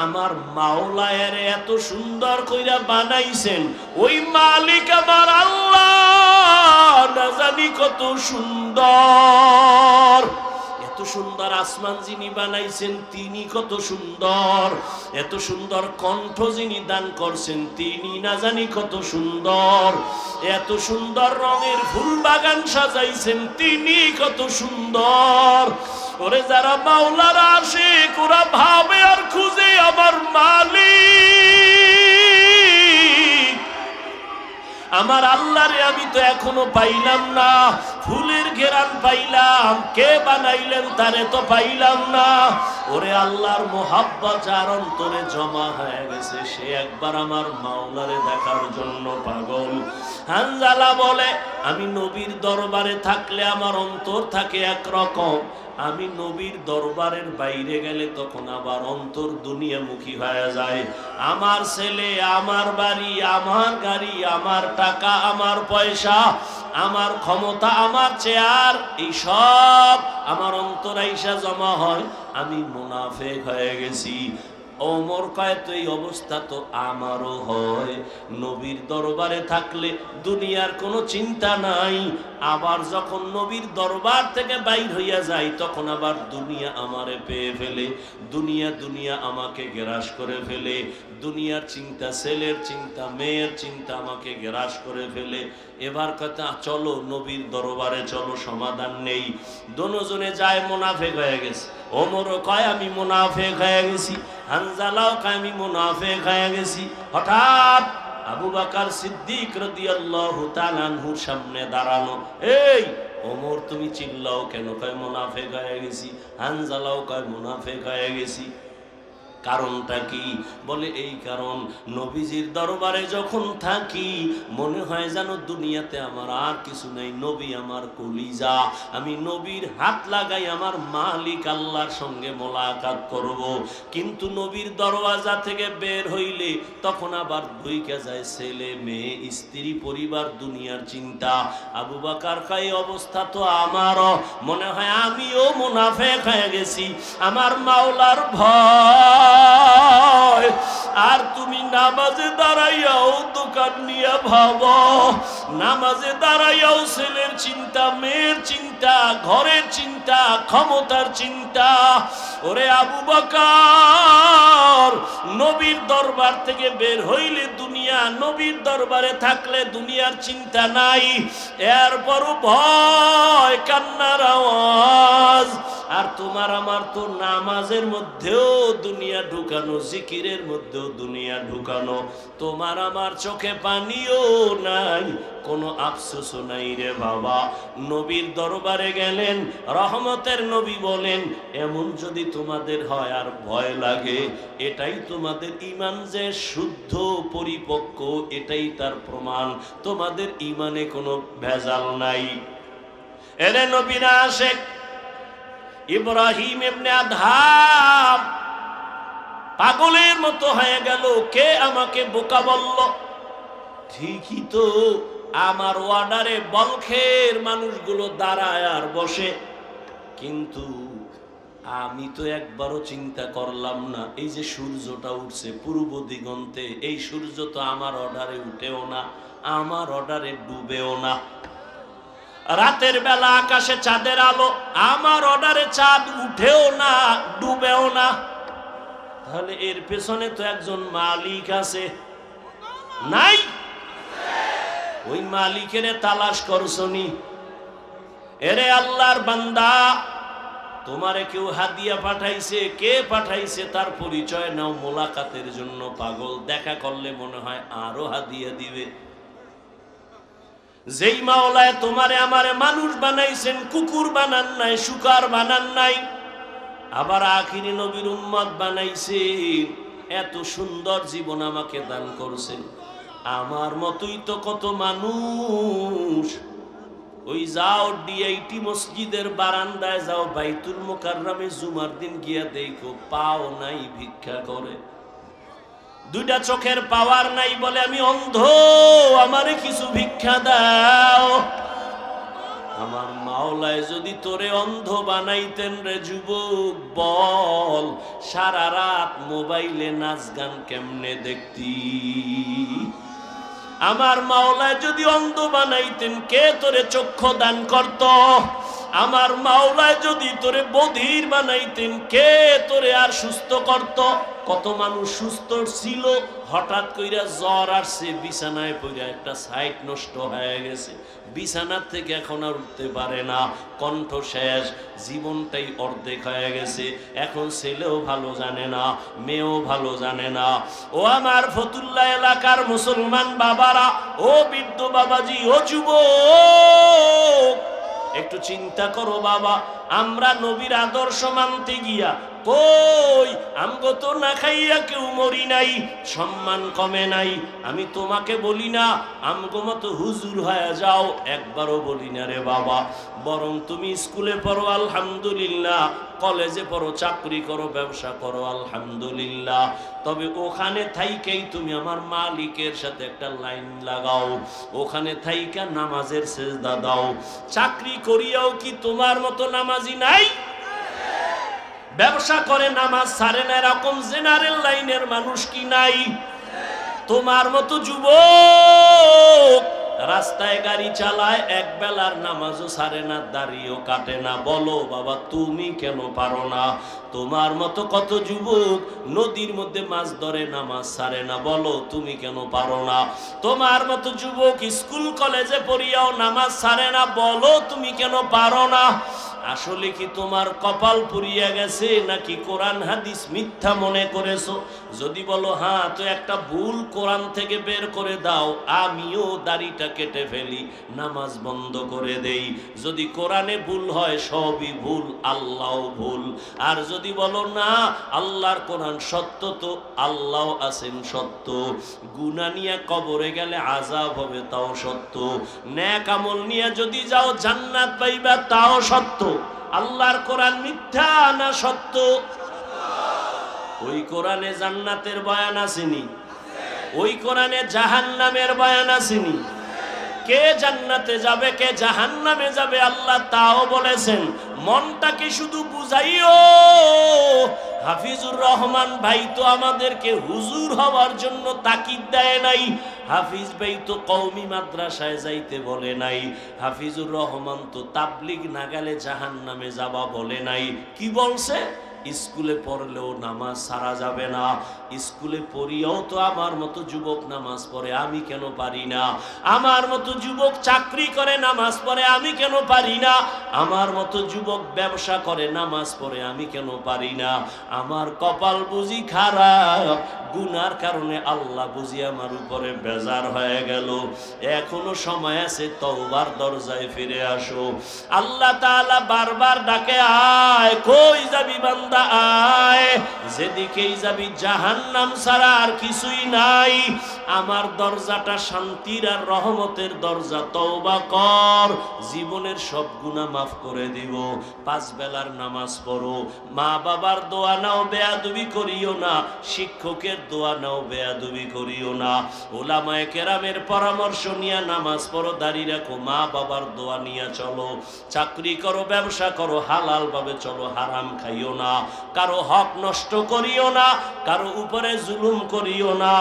Speaker 1: আমার মাওলায়ের এত সুন্দর কইরা বানাইছেন, ওই মালিক আমার আল্লাহ না জানি কত সুন্দর। এত সুন্দর আসমান যিনি বানাইছেন তিনি কত সুন্দর, এত সুন্দর কণ্ঠ যিনি দান করছেন তিনি না জানি কত সুন্দর, এত সুন্দর রঙের ফুল বাগান সাজাইছেন তিনি কত সুন্দর। ওরে যারা মাওলার আশিক ওরা ভাবে আর খুঁজে আমার মালিক, আমার আল্লাহরে আমি তো এখনো পাইলাম না। ফুলের ঘেরান পাইলাম, কে বানাইলেন তারে তো পাইলাম না। ওরে আল্লাহর মোহাব্বত যার অন্তরে জমা হয়ে গেছে, সে একবার আমার মাওলারে দেখার জন্য পাগল। হানজালা বলে, আমি নবীর দরবারে থাকলে আমার অন্তর থাকে একরকম, আমি নবীর দরবারের বাইরে গেলে তখন আবার অন্তর দুনিয়ামুখী হয়ে যায়। আমার ছেলে, আমার বাড়ি, আমার গাড়ি, আমার টাকা, আমার পয়সা, আমার ক্ষমতা, আমার চেয়ার, এই সব আমার অন্তর আইসা জমা হয়, আমি মুনাফিক হয়ে গেছি। ওমর কয়, তো এই অবস্থা তো আমারও হয়। নবীর দরবারে থাকলে দুনিয়ার কোনো চিন্তা নাই, আবার যখন নবীর দরবার থেকে বাইর হইয়া যায় তখন আবার দুনিয়া আমারে পেয়ে ফেলে, দুনিয়া দুনিয়া আমাকে গ্রাস করে ফেলে, দুনিয়ার চিন্তা, ছেলের চিন্তা, মেয়ের চিন্তা আমাকে গ্রাস করে ফেলে। এবার কথা, চলো নবীর দরবারে চলো, সমাধান নেই। দুজনে যায়, মুনাফিক হয়ে গেছে। ওমরও কয় আমি মুনাফিক হয়ে গেছি, হানজালাও কয় আমি মুনাফিক হয়ে গেছি। হঠাৎ আবু বকর সিদ্দিক রাদিয়াল্লাহু তাআলা আনহুর সামনে দাঁড়ানো। এই ওমর, তুমি চিল্লাও কেন? কয় মুনাফিক হয়ে গেছি। হানজালাও কয় মুনাফিক হয়ে গেছি। কারণটা কি? বলে এই কারণ, নবীজির দরবারে যখন থাকি মনে হয় যেন দুনিয়াতে আমার আর কিছু নাই, নবী আমার কলিজা, আমি নবীর হাত লাগাই আমার মালিক আল্লাহর সঙ্গে মোলাকাত করব। কিন্তু নবীর দরওয়াজা থেকে বের হইলে তখন আবার ঢুইকা যায় ছেলে, মেয়ে, স্ত্রী, পরিবার, দুনিয়ার চিন্তা। আবু বকর কয়, অবস্থা তো আমারও, মনে হয় আমিও মুনাফিক হয়ে গেছি। আমার মাওলার ভয় আর তুমি নামাজে দাঁড়াইয়াও দোকান নিয়ে ভাবো, নামাজে দাঁড়াইয়াও ছেলের চিন্তা, মেয়ের চিন্তা, ঘরের চিন্তা, ক্ষমতার চিন্তা। ওরে আবু বকর, নবীর দরবার থেকে বের হইলে দুনিয়া, নবীর দরবারে থাকলে দুনিয়ার চিন্তা নাই, এরপরও ভয় কান্নার আওয়াজ। আর তোমার আমার তো নামাজের মধ্যেও দুনিয়া ঢুকানো, জিকিরের মধ্যেও দুনিয়া ঢুকানো। তোমার আমার চোখে পানিও নাই, কোনো আফসোসও নাই রে বাবা। নবীর দরবারে গেলেন, রহমতের নবী বলেন, এমন যদি তোমাদের হয় আর ভয় লাগে, এটাই তোমাদের ঈমান যে শুদ্ধ পরিপক্ক, এটাই তার প্রমাণ, তোমাদের ঈমানে কোনো ভেজাল নাই। এরে নবীর আশিক ইব্রাহিম ইবনে আদহাম পাগলের মতো হয়ে গেল, কে আমাকে বোকা বলল? ঠিকই তো, আমার ওয়ার্ডারে বলখের মানুষগুলো দাঁড়ায় আর বসে, কিন্তু আমি তো একবারও চিন্তা করলাম না এই যে সূর্যটা উঠছে পূর্ব দিগন্তে, এই সূর্য তো আমার অর্ডারে উঠেও না, আমার অর্ডারে ডুবেও না। রাতের বেলা আকাশে চাঁদের আলো, আমার অর্ডারে চাঁদ উঠেও না, ডুবেও না। তাহলে এর পেছনে তো একজন মালিক আছে, নাই? ওই মালিকের তালাশ করছনি? এরে আল্লাহর বান্দা, তোমারে কেউ হাদিয়া পাঠাইছে, কে পাঠাইছে তার পরিচয় নাও। মোলাকাতের জন্য পাগল, দেখা করলে মনে হয় আরো হাদিয়া দিবে। যেই মাওলায় তোমারে আমারে মানুষ বানাইছেন, কুকুর বানান নাই, শুকার বানান নাই, আবার আখিরি নবীর উম্মত বানাইছেন, এত সুন্দর জীবন আমাকে দান করছেন। আমার মতোই তো কত মানুষ, ওই যাও ডিআইটি মসজিদের বারান্দায় যাও, বাইতুল মুকাররমে জুমার দিন গিয়া দেখো, পাও নাই, ভিক্ষা করে। দুইটা চোখের পাওয়ার নাই বলে আমি অন্ধ, আমারে কিছু ভিক্ষা দাও। আমার মাওলায় যদি তোরে অন্ধ বানাইতেন রে যুবক, বল সারা রাত মোবাইলে নাচ গান কেমনে দেখতি? আমার মাওলায় যদি অন্ধ বানাইতেন, কে তোরে চক্ষু দান করত? আমার মাওলায় যদি তোরে বধির বানাইতেন, কে তোরে আর সুস্থ করত? কত মানুষ সুস্থ ছিল, হঠাৎ কইরা জ্বর আসছে, বিছানায় পড়ে একটা সাইট নষ্ট হয়ে গেছে, বিছানার থেকে এখন আর উঠতে পারে না, কণ্ঠ শেষ, জীবনটাই অর্ধেক হয়ে গেছে। এখন ছেলেও ভালো জানে না, মেয়েও ভালো জানে না। ও আমার ফতুল্লাহ এলাকার মুসলমান বাবারা, ও বৃদ্ধ বাবাজি, ও যুবক, একটু চিন্তা করো বাবা, আমরা নবীর আদর্শ মানতে গিয়া কই আমগো তো না খাইয়া কেউ মরি নাই, সম্মান কমে নাই। আমি তোমাকে বলি না আমগো মতো হুজুর হয়ে যাও, একবারও বলি না রে বাবা। বরং তুমি স্কুলে পড়ো আলহামদুলিল্লাহ, কলেজে পড়ো, চাকরি করো, ব্যবসা করো আলহামদুলিল্লাহ, তবে ওখানে থাইকেই তুমি আমার মালিকের সাথে একটা লাইন লাগাও, ওখানে থাইকা নামাজের সেজদা দাও। চাকরি করিয়াও কি তোমার মতো নামাজি নাই? ব্যবসা করে নামাজ ছাড়ে না এরকম জেনারেল লাইনের মানুষ কি নাই? তোমার মতো যুবক রাস্তায় গাড়ি চালায়, এক বেলার নামাজও ছাড়ে না, দাড়িও কাটে না। বলো বাবা তুমি কেন পারো না? তোমার মতো কত যুবক নদীর মধ্যে মাছ ধরে, নামাজ ছাড়ে না, বলো তুমি কেন পারো না? তোমার মতো যুবক স্কুল কলেজে পড়িয়াও নামাজ ছাড়ে না, বলো তুমি কেন পারো না? আসলে কি তোমার কপাল পুড়িয়া গেছে, নাকি কোরআন হাদিস মিথ্যা মনে করেছো? যদি বলো হ্যাঁ, তো একটা ভুল কোরআন থেকে বের করে দাও, আমিও দাড়িটা কেটে ফেলি, নামাজ বন্ধ করে দেই। যদি কোরআনে ভুল হয় সবই ভুল, আল্লাহও ভুল। আর যদি বলো না আল্লাহর কোরআন সত্য, তো আল্লাহ আছেন সত্য, গুনাহ নিয়ে কবরে গেলে আযাব হবে তাও সত্য, নেক আমল নিয়ে যদি যাও জান্নাত পাইবা তাও সত্য। আল্লাহর কোরআন মিথ্যা না সত্য? ওই কোরআনে জান্নাতের বয়ান আসেনি, ওই কোরআনে জাহান্নামের বয়ান আসেনি। কে জান্নাতে যাবে, কে জাহান্নামে যাবে আল্লাহ তাও বলেছেন। মনটাকে শুধু বুঝাইও, হাফিজুর রহমান ভাই তো আমাদেরকে হুজুর হওয়ার জন্য তাকিদ দেয় নাই, হাফিজ ভাই তো কওমি মাদ্রাসায় যাইতে বলে নাই, হাফিজুর রহমান তো তাবলিগ না গেলে জাহান্নামে যাবা বলে নাই। কি বলছে? স্কুলে পড়লেও নামাজ ছাড়া যাবে না, স্কুলে পড়িয়াও তো আমার মতো যুবক নামাজ পড়ে, আমি কেন পারি না? আমার মতো যুবক চাকরি করে নামাজ পড়ে, আমি কেন পারি না? আমার মতো যুবক ব্যবসা করে নামাজ পড়ে, আমি কেন পারি না? আমার কপাল বুঝি খারাপ, গুনার কারণে আল্লাহ বুঝি আমার উপরে বেজার হয়ে গেল। এখনো সময় আছে, তওবার দরজায় ফিরে আসো। আল্লাহ তাআলা বারবার ডাকে, আয়, কই যাবি বান্দা, আয়, যেদিকেই যাবি জাহান্নাম ছাড়া আর কিছুই নাই। আমার দরজাটা শান্তির আর রহমতের দরজা, তওবা কর, জীবনের সব গুনাহ মাফ করে দিব। 5 বেলার নামাজ পড়ো, মা বাবার দোয়া নাও, বেয়াদবি করিও না, শিক্ষকের দোয়া নাও, বেয়াদবি করিও না, ওলামায়ে কেরামের পরামর্শ নিয়ে নামাজ পড়ো, দাড়ি রাখো, মা বাবার দোয়া নিয়ে চলো, চাকরি করো, ব্যবসা করো, হালাল ভাবে চলো, হারাম খাইও না, কারো হক নষ্ট করিও না, কারো উপরে জুলুম করিও না।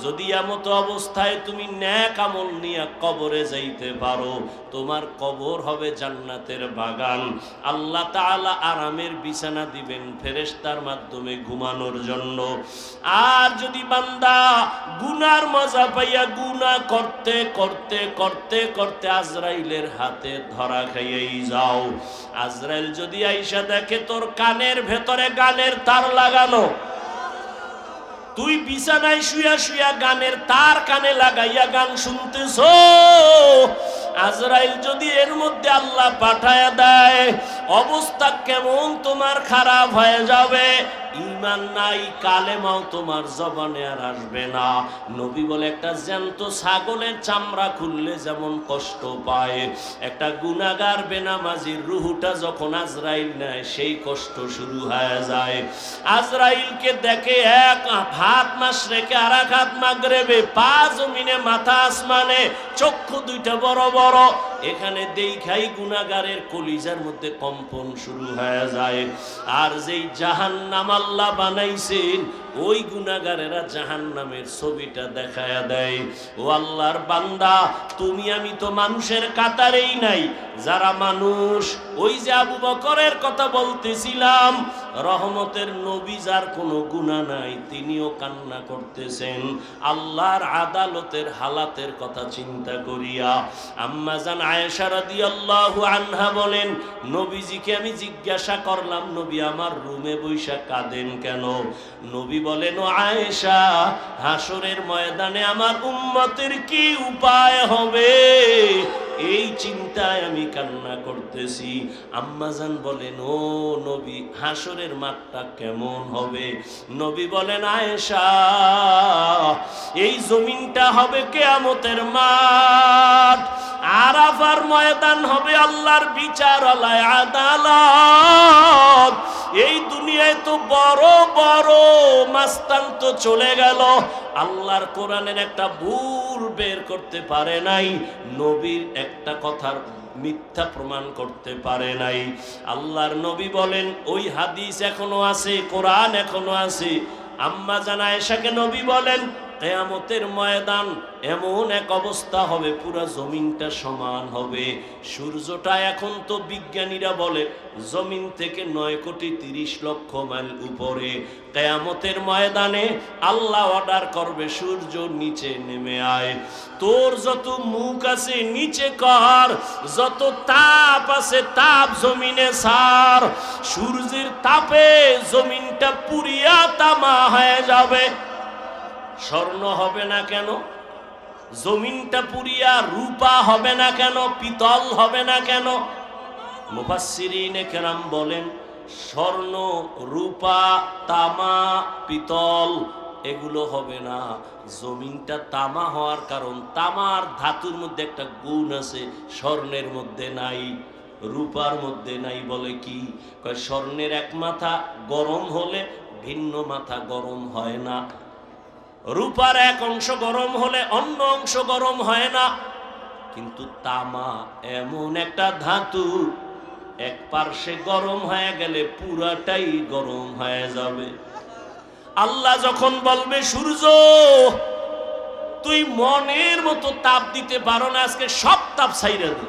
Speaker 1: যদি এমত অবস্থায় তুমি নেক আমল নিয়ে কবরে যাইতে পারো, তোমার কবর হবে জান্নাতের বাগান। আল্লাহ তাআলা আরামের বিছানা দিবেন ফেরেশতার মাধ্যমে ঘুমানোর জন্য। আর যদি বান্দা গুনার মজা পাইয়া গুনাহ করতে করতে করতে করতে আজরাইলের হাতে ধরা খাইয়াই যাও, আজরাইল যদি আইসা দেখে তোর কানের ভেতরে গানের তার লাগানো, তুই বিছানায় শুয়া শুয়া গানের তার কানে লাগাইয়া গান শুনতেছ, আজরাইল যদি এর মধ্যে আল্লাহ পাঠায়া দেয়, অবস্থা কেমন তোমার খারাপ হয়ে যাবে। ঈমান নাই, কালেমাও তোমার জবানে আর আসবে না। নবী বলে, একটা জ্যান্ত ছাগলের চামড়া খুললে যেমন কষ্ট পায়, একটা গুনাহগার বেনামাজির রুহুটা যখন আজরাইল নেয়, সেই কষ্ট শুরু হয়ে যায়। আজরাইলকে দেখে এক হাত মাশরিকে আর এক হাত মাগরিবে, পা জমিনে মাথা আসমানে, চক্ষু দুইটা বড় বড়। এখানে দেখাই গুনাহগারের কলিজার মধ্যে কম্পন শুরু হয়ে যায়। আর যেই জাহান্নাম আল্লাহ বানাইছেন, ওই গুনাহগারেরা জাহান্নামের ছবিটা দেখায়া দেয়। ও আল্লাহর বান্দা, তুমি আমি তো মানুষের কাতারেই নাই। যারা মানুষ, ওই যে আবু বকরের কথা বলতেছিলাম, রহমতের নবী, যার কোনো গুনাহ নাই, তিনিও কান্না করতেছেন আল্লাহর আদালতের হালাতের কথা চিন্তা করিয়া। আম্মা জান আয়েশা রাদিয়াল্লাহু আনহা বলেন, নবীজিকে আমি জিজ্ঞাসা করলাম, নবী আমার রুমে বৈশা কাঁদেন কেন? নবী বলেন, ও আয়েশা, হাসরের ময়দানে আমার উম্মতের কি উপায় হবে, এই চিন্তায় আমি কান্না করতেছি। আম্মাজান বলেন, ও নবী, হাসরের মাঠটা কেমন হবে? নবী বলেন, আয়েশা, এই জমিনটা হবে কিয়ামতের মাঠ, আরাফার ময়দান হবে আল্লাহর বিচারালয়, আদালত। এই দুনিয়ায় তো বড় বড় মাস্তান তো চলে গেল, আল্লাহর কোরআনের একটা ভুল বের করতে পারে নাই, নবীর একটা কথার মিথ্যা প্রমাণ করতে পারে নাই। আল্লাহর নবী বলেন, ওই হাদিস এখনো আছে, কোরআন এখনো আছে। আম্মা জান আয়েশাকে নবী বলেন, কিয়ামতের ময়দান এমন এক অবস্থা হবে, পুরা জমিনটা সমান হবে। সূর্যটা এখন তো বিজ্ঞানীরা বলে জমিন থেকে 9,30,00,000 মাইল উপরে। কিয়ামতের ময়দানে আল্লাহ অর্ডার করবে, সূর্য নিচে নেমে আয়, তোর যত মুখ আছে নিচে কর, যত তাপ আছে তাপ জমিনে ছাড়। সূর্যের তাপে জমিনটা পুরিয়া তামা হয়ে যাবে। স্বর্ণ হবে না কেন? জমিনটা পুরিয়া রূপা হবে না কেন? পিতল হবে না কেন? মুফাসসিরিনে কেরাম বলেন, স্বর্ণ, রূপা, তামা, পিতল এগুলো হবে না। জমিনটা তামা হওয়ার কারণ, তামার ধাতুর মধ্যে একটা গুণ আছে, স্বর্ণের মধ্যে নাই, রূপার মধ্যে নাই। বলে কি? কয় স্বর্ণের এক মাথা গরম হলে ভিন্ন মাথা গরম হয় না, রূপার এক অংশ গরম হলে অন্য অংশ গরম হয় না। কিন্তু তামা এমন একটা ধাতু, এক পার্শ্বে গরম হয়ে গেলে পুরাটাই গরম হয়ে যাবে। আল্লাহ যখন বলবে সূর্য তুই মনের মতো তাপ দিতে পারো না, আজকে সব তাপ ছাইরা দে,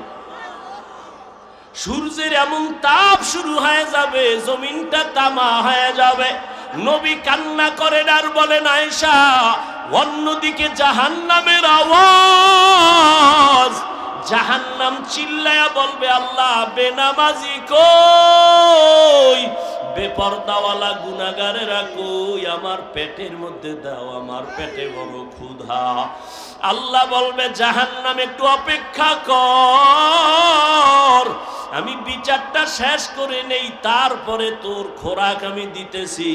Speaker 1: সূর্যের এমন তাপ শুরু হয়ে যাবে, জমিনটা তামা হয়ে যাবে। নবী কান্না করেন আর বলেন, আয়েশা অন্যদিকে জাহান্নামের আওয়াজ, জাহান্নাম চিল্লায়া বলবে আল্লাহ বেনামাজি কই, বেপরদাওয়ালা গুনাহগারেরা কই, আমার পেটের মধ্যে দাও, আমার পেটে বড় ক্ষুধা। আল্লাহ বলবে জাহান্নাম একটু অপেক্ষা কর, আমি বিচারটা শেষ করে নেই, তারপরে তোর খোরাক আমি দিতেছি।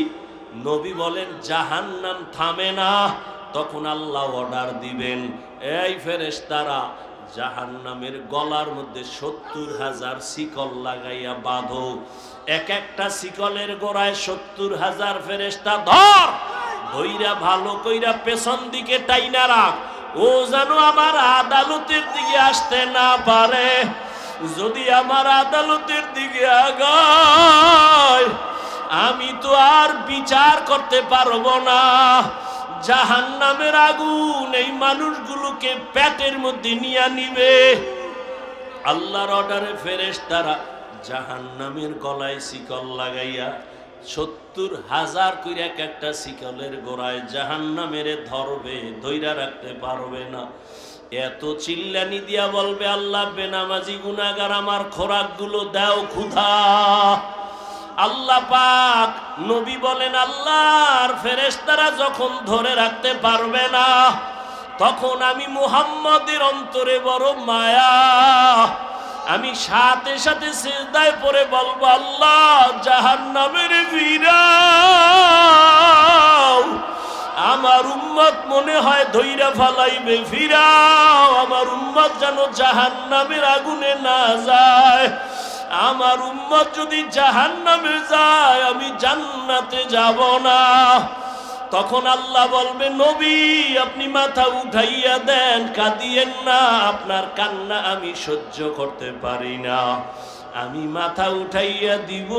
Speaker 1: নবী বলেন জাহান্নাম থামে না, তখন আল্লাহ অর্ডার দিবেন, এই ফেরেশতারা জাহান্নামের গলার মধ্যে 70,000 শিকল লাগাইয়া বাঁধো, এক একটা শিকলের গোড়ায় 70,000 ফেরেশতা ধর, ধইরা ভালো কইরা পেছন দিকে টাইনা রাখ, ও যেন আমার আদালতের দিকে আসতে না পারে। যদি আমার আদালতের দিকে আগায় আমি তো আর বিচার করতে পারবো না। জাহান্নামের আগুন এই মানুষগুলোকে পেটের মধ্যে নিয়ে নিবে। আল্লাহর অর্ডারে ফেরেশতারা জাহান্নামের গলায় শিকল লাগাইয়া 70,000 কইরা এক একটা শিকলের গোড়ায় জাহান্নামের ধরবে, ধইরা রাখতে পারবে না। এত চিল্লানি দিয়া বলবে আল্লাহ বেনামাজি গুনাহগার আমার খোরাকগুলো দাও, ক্ষুধা। আল্লাহ পাক নবী বলেন আল্লাহর ফেরেশতারা যখন ধরে রাখতে পারবে না, তখন আমি মুহাম্মদের অন্তরে বড় মায়া, আমি সাথে সাথে সিজদায় পড়ে বলবো আল্লাহ জাহান্নামের ফিরাও, আমার উম্মত মনে হয় ধইরা ফালাইবে, ফিরাও, আমার উম্মত যেন জাহান্নামের আগুনে না যায়। আমার উম্মত যদি জাহান্নামে যায় আমি জান্নাতে যাব না। তখন আল্লাহ বলবে নবী আপনি মাথা উঠাইয়া দেন, কাঁদিয়েন না, আপনার কান্না আমি সহ্য করতে পারি না, আমি মাথা উঠাইয়া দিব।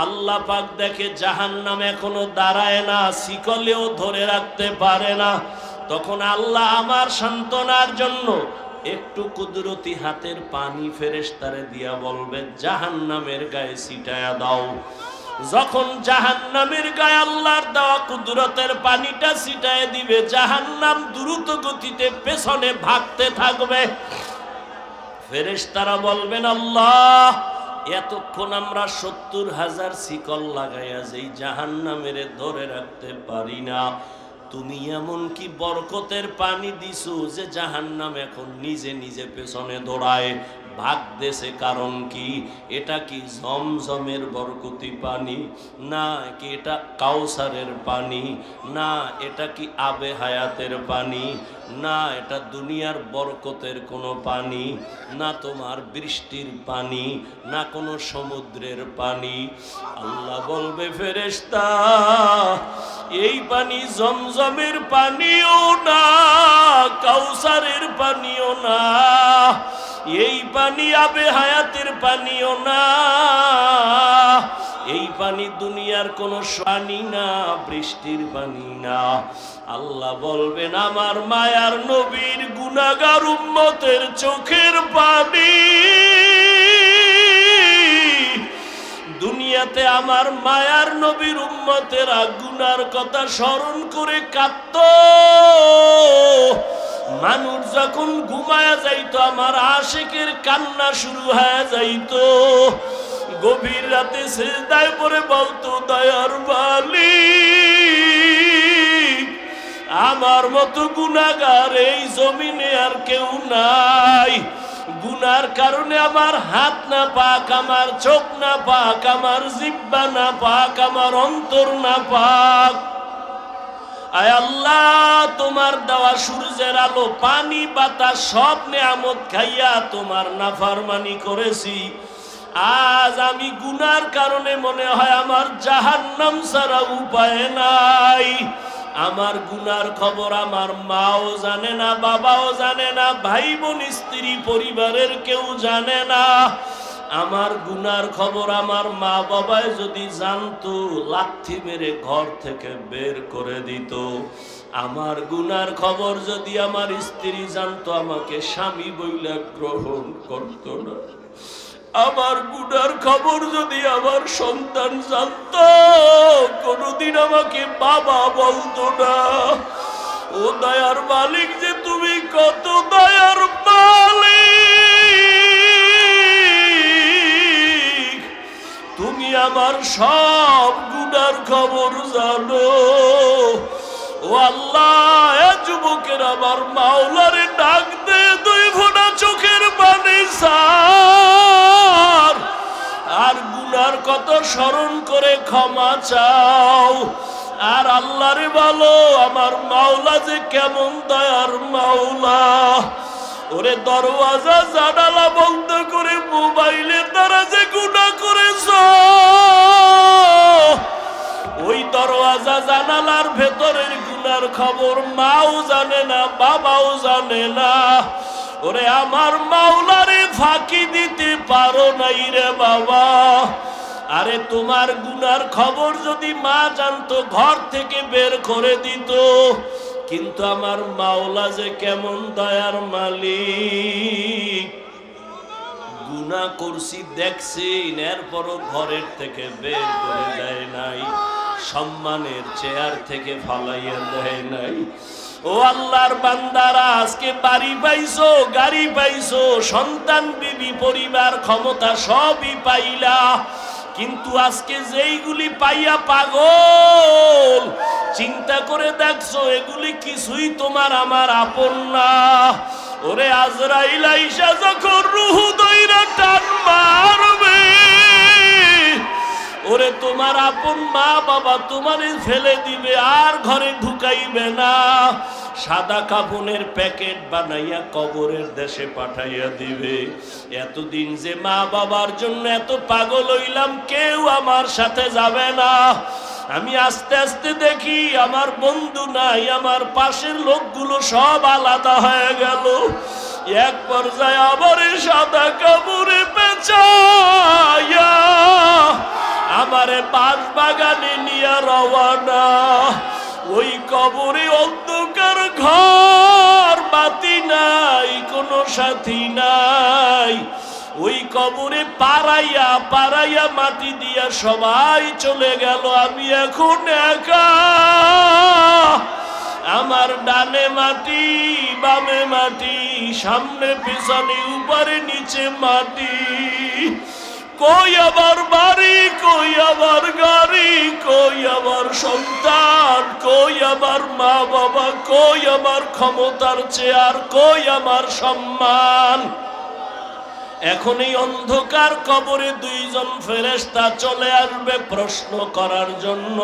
Speaker 1: আল্লাহ পাক দেখে জাহান্নাম এখনো দাঁড়ায় না, শিকলেও ধরে রাখতে পারে না। তখন আল্লাহ আমার সান্ত্বনার জন্য একটু কুদরতি হাতের পানি ফেরেশতারে দিয়া বলবে জাহান্নামের গায়ে ছিটায়া দাও। যখন জাহান্নামের গায়ে আল্লাহর দেওয়া কুদরতের পানিটা ছিটায় দিবে, জাহান্নাম দ্রুত গতিতে পেছনে ভাগতে থাকবে। ফেরেশতারা বলবেন আল্লাহ এতক্ষণ আমরা 70,000 শিকল লাগাইয়া যেই জাহান্নামের ধরে রাখতে পারি না, তুমি এমন কি বরকতের পানি দিছো যে জাহান্নাম এখন নিজে নিজে পেছনে দৌড়ায় ভাগতেছে, কারণ কি? এটা কি জমজমের বরকতি পানি, না কি এটা কাউসারের পানি, না এটা কি আবে হায়াতের পানি, না এটা দুনিয়ার বরকতের কোনো পানি, না তোমার বৃষ্টির পানি, না কোনো সমুদ্রের পানি। আল্লাহ বলবে ফেরেশতা এই পানি জমজমের পানিও না, কাউসারের পানিও না, এই পানি আবে হায়াতের পানিও না, এই পানি দুনিয়ার কোন পানি না, বৃষ্টির পানি না। আল্লাহ বলবেন আমার মায়ার নবীর গুনাহগার উম্মতের চোখের পানি। দুনিয়াতে আমার মায়ার নবীর উম্মতেরা গুনার কথা স্মরণ করে কাঁদত, মানুষ যখন ঘুমায়া যাইতো আমার আশিকের কান্না শুরু হয়ে যাইতো। গভীর রাতে সিজদায় পড়ে বলতো দয়ার মালিক আমার মতো গুনাহগার এই জমিনে আর কেউ নাই, গুনার কারণে আমার হাত না পাক, আমার চোখ না পাক, আমার জিহ্বা না পাক, আমার অন্তর না পাক। আয় আল্লাহ তোমার দেওয়া সূর্যের আলো পানি বাতাস সব নেয়ামত খাইয়া তোমার নাফরমানি করেছি, আজ আমি গুনার কারণে মনে হয় আমার জাহান্নাম ছাড়া উপায় নাই। আমার গুনার খবর আমার মাও জানে না, বাবাও জানে না, ভাই বোন স্ত্রী পরিবারের কেউ জানে না। আমার গুনার খবর আমার মা বাবায় যদি জানতো, লাথি মেরে ঘর থেকে বের করে দিত। আমার গুনার খবর যদি আমার স্ত্রী জানতো, আমাকে স্বামী বইলা গ্রহণ করত না। আমার গুনার খবর যদি আমার সন্তান জানতো, কোনদিন আমাকে বাবা বলতো না। ও দয়ার মালিক যে তুমি কত দয়ার মালিক, তুমি আমার সব গুনার খবর জানো। ও আল্লাহ, এ যুবকের আমার মাওলারে ডাক দে, দুই ফোঁটা চোখের পানি ছাড়, আর গুনার কত স্মরণ করে ক্ষমা চাও। আর আল্লাহরে বলো, আমার মাওলা যে কেমন দয়ার মাওলা। ওরে দরওয়াজা জানালা বন্ধ করে মোবাইলের দ্বারা যে গুনাহ করেছো, ওই দরওয়াজা জানালার ভেতরের গুনার খবর মাও জানে না, বাবাও জানে না। ওরে আমার মাওলারে ফাঁকি দিতে পারো নাই রে বাবা। আরে তোমার গুনার খবর যদি মা জানতো, ঘর থেকে বের করে দিত। কিন্তু আমার মাওলা যে কেমন দয়ার মালিক, গুনাহ করছি দেখছি, এরপরও ঘরের থেকে বের করে দেয় নাই, সম্মানের চেয়ার থেকে ফালাইয়া দেয় নাই। ও আল্লাহর বান্দারা, আজকে বাড়ি পাইছো, গাড়ি পাইছো, সন্তান, বিবি, পরিবার, ক্ষমতা সবই পাইলা, কিন্তু আজকে যেইগুলি পাইয়া পাগল, চিন্তা করে দেখছো এগুলি কিছুই তোমার আমার আপন না। ওরে আজরাইল আইসা যখন রূহ দইরা টান মারবে, ওরে তোমার আপন মা বাবা তোমারে ফেলে দিবে, আর ঘরে ঢুকাইবে না। সাদা কাফনের প্যাকেট বানাইয়া কবরের দেশে পাঠাইয়া দিবে। এতদিন যে মা বাবার জন্য এত পাগল হইলাম, কেউ আমার সাথে যাবে না। আমি আস্তে আস্তে দেখি আমার বন্ধু নাই, আমার পাশের লোকগুলো সব আলাদা হয়ে গেল। এক পর্যায়ে আবার সাদা কাপড়ে পেঁচাইয়া আমারে বাস বাগানে নিয়ে রওয়ানা। ওই কবরে অন্ধকার ঘর, বাতি নাই, কোনো সাথী নাই। ওই কবরে পাড়াইয়া পাড়াইয়া মাটি দিয়া সবাই চলে গেল, আমি এখন একা। আমার ডানে মাটি, বামে মাটি, সামনে পেছনে, উপরে নিচে মাটি। কই আমার বাড়ি, কই আমার গাড়ি, কই আমার সন্তান, কই আমার মা বাবা, কই আমার ক্ষমতার চেয়ার, কই আমার সম্মান। এখন এই অন্ধকার কবরে দুইজন ফেরেশতা চলে আসবে প্রশ্ন করার জন্য।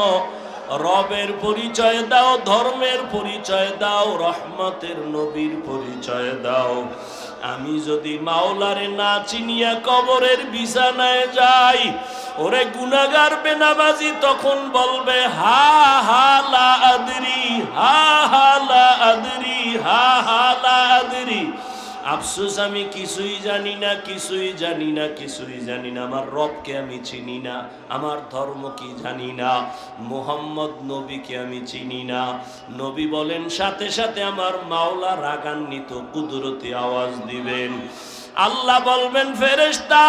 Speaker 1: রবের পরিচয় দাও, ধর্মের পরিচয় দাও, রহমতের নবীর পরিচয় দাও। আমি যদি মাওলারে না চিনিয়া কবরের বিছানায় যাই, ওরে গুনাহগার বেনামাজি তখন বলবে হা হা লা আদরি, হা হা লা আদরি, হা হা লা আদরি। আফসোস, আমি কিছুই জানি না, কিছুই জানি না, কিছুই জানি না। আমার রবকে আমি চিনি না, আমার ধর্ম কি জানি না, মুহাম্মদ নবীকে আমি চিনি না। নবী বলেন, সাথে সাথে আমার মাওলা রাগান্বিত কুদরতি আওয়াজ দিবেন। আল্লাহ বলবেন, ফেরেশতা,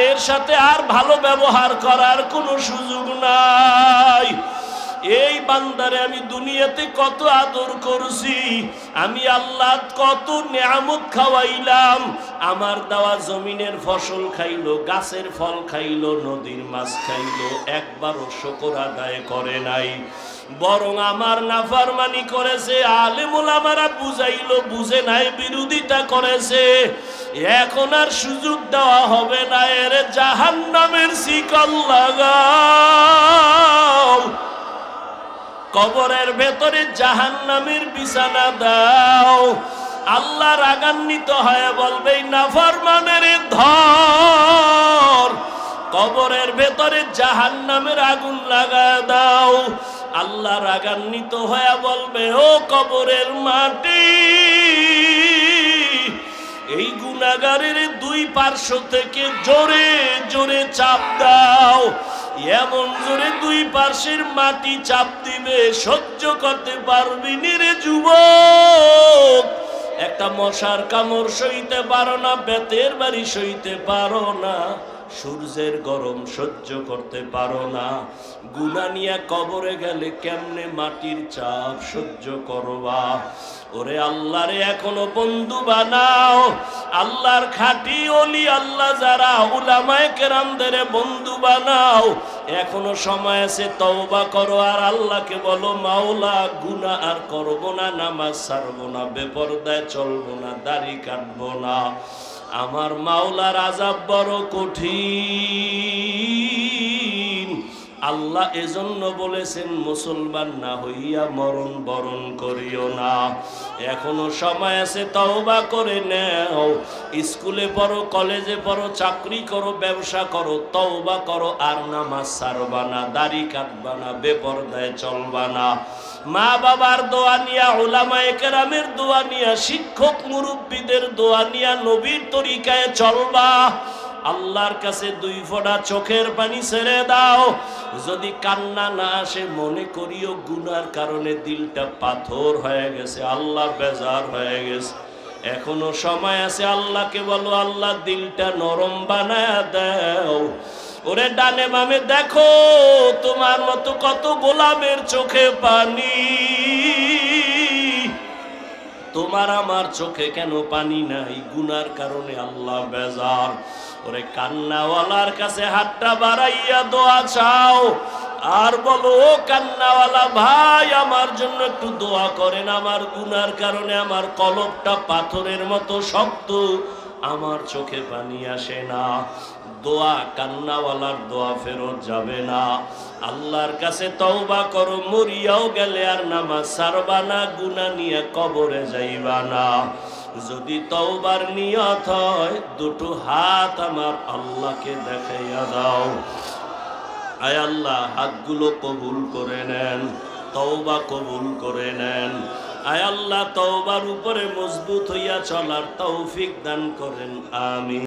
Speaker 1: এর সাথে আর ভালো ব্যবহার করার কোনো সুযোগ নাই। এই বান্দারে আমি দুনিয়াতে কত আদর করছি, আমি আল্লাহ কত নিয়ামত খাওয়াইলাম। আমার দেওয়া জমিনের ফসল খাইলো, গাছের ফল খাইলো, নদীর মাছ খাইলো, একবারও শুকর আদায় করে নাই, বরং আমার নাফরমানি করেছে। আলেম ওলামারা বুঝাইলো, বুঝে নাই, বিরোধিতা করেছে। এখন আর সুযোগ দেওয়া হবে না, এর জাহান্নামের শিকল লাগাও, কবরের ভেতরে জাহান্নামের বিছানা দাও। আল্লাহ রাগান্বিত হয়ে বলবে, নাফরমানের ধর, কবরের ভেতরে জাহান্নামের আগুন লাগায় দাও। আল্লাহ রাগান্বিত হয়ে বলবে, ও কবরের মাটি, এই গুনাহগারের দুই পার্শ্ব থেকে জোরে জোরে চাপ দাও, এমন জোরে দুই পার্শ্বের মাটি চাপ দিবে সহ্য করতে পারবি নি রে যুবক। একটা মশার কামড় সইতে পারো না, বেতের বাড়ি সইতে পারো না, সূর্যের গরম সহ্য করতে পারো না, গুনাহ নিয়ে কবরে গেলে কেমনে মাটির চাপ সহ্য করবা? ওরে আল্লাহরে এখনো বন্ধু বানাও, আল্লাহর খাঁটি ওলি আল্লাহ যারা উলামায়ে কেরামদের বন্ধু বানাও। এখনো সময় আছে, তওবা করো আর আল্লাহকে বলো, মাওলা গুনাহ আর করব না, নামাজ ছাড়বো না, বেপরদায় চলবো না, দাড়ি কাটবো না। আমার মাওলার আযাব বড় কঠিন। আল্লাহ এজন্য বলেছেন, মুসলমান না হইয়া মরণ বরণ করিও না। এখনো সময় আছে, তওবা করে নাও। স্কুলে পড়ো, কলেজে পড়ো, চাকরি করো, ব্যবসা করো, তওবা করো আর নামাজ ছাড়বা না, দাড়ি কাটবা না, বেপরদায় চলবা না। মা বাবার দোয়া নিয়া, উলামায়ে কেরামের দোয়া নিয়া, শিক্ষক মুরব্বীদের দোয়া নিয়া নবীর তরিকায় চলবা। আল্লাহর কাছে দুই ফোঁটা চোখের পানি ছেড়ে দাও। যদি কান্না না আসে, মনে করিও গুনার কারণে দিলটা পাথর হয়ে গেছে, আল্লাহ বেজার হয়ে গেছে। এখনো সময় আছে, আল্লাহকে বলো, আল্লাহ দিলটা নরম বানায়া দাও। ওরে ডানে বামে দেখো, তোমার মতো কত গোলামের চোখে পানি, তোমার আমার চোখে কেন পানি নাই? গুনার কারণে আল্লাহ বেজার। ওরে কান্নাওয়ালার কাছে হাতটা বাড়াইয়া দোয়া চাও আর বলো, ও কান্নাওয়ালা ভাই, আমার জন্য একটু দোয়া করেন। আমার গুনার কারণে আমার কলবটা পাথরের মতো শক্ত, আমার চোখে পানি আসে না। দোয়া, কান্নাওয়ালার দোয়া ফেরত যাবে না। আল্লাহর কাছে তওবা করো, মরিয়াও গেলে আর নামাজ ছাড়বা না, গুনাহ নিয়ে কবরে যাইবা না। যদি তওবার নিয়ত হয়, দুটো হাত আমার আল্লাহকে দেখাইয়া দাও। আয় আল্লাহ, হাতগুলো কবুল করে নেন, তওবা কবুল করে নেন। আয় আল্লাহ, তওবার উপরে মজবুত হইয়া চলার তৌফিক দান করেন, আমিন।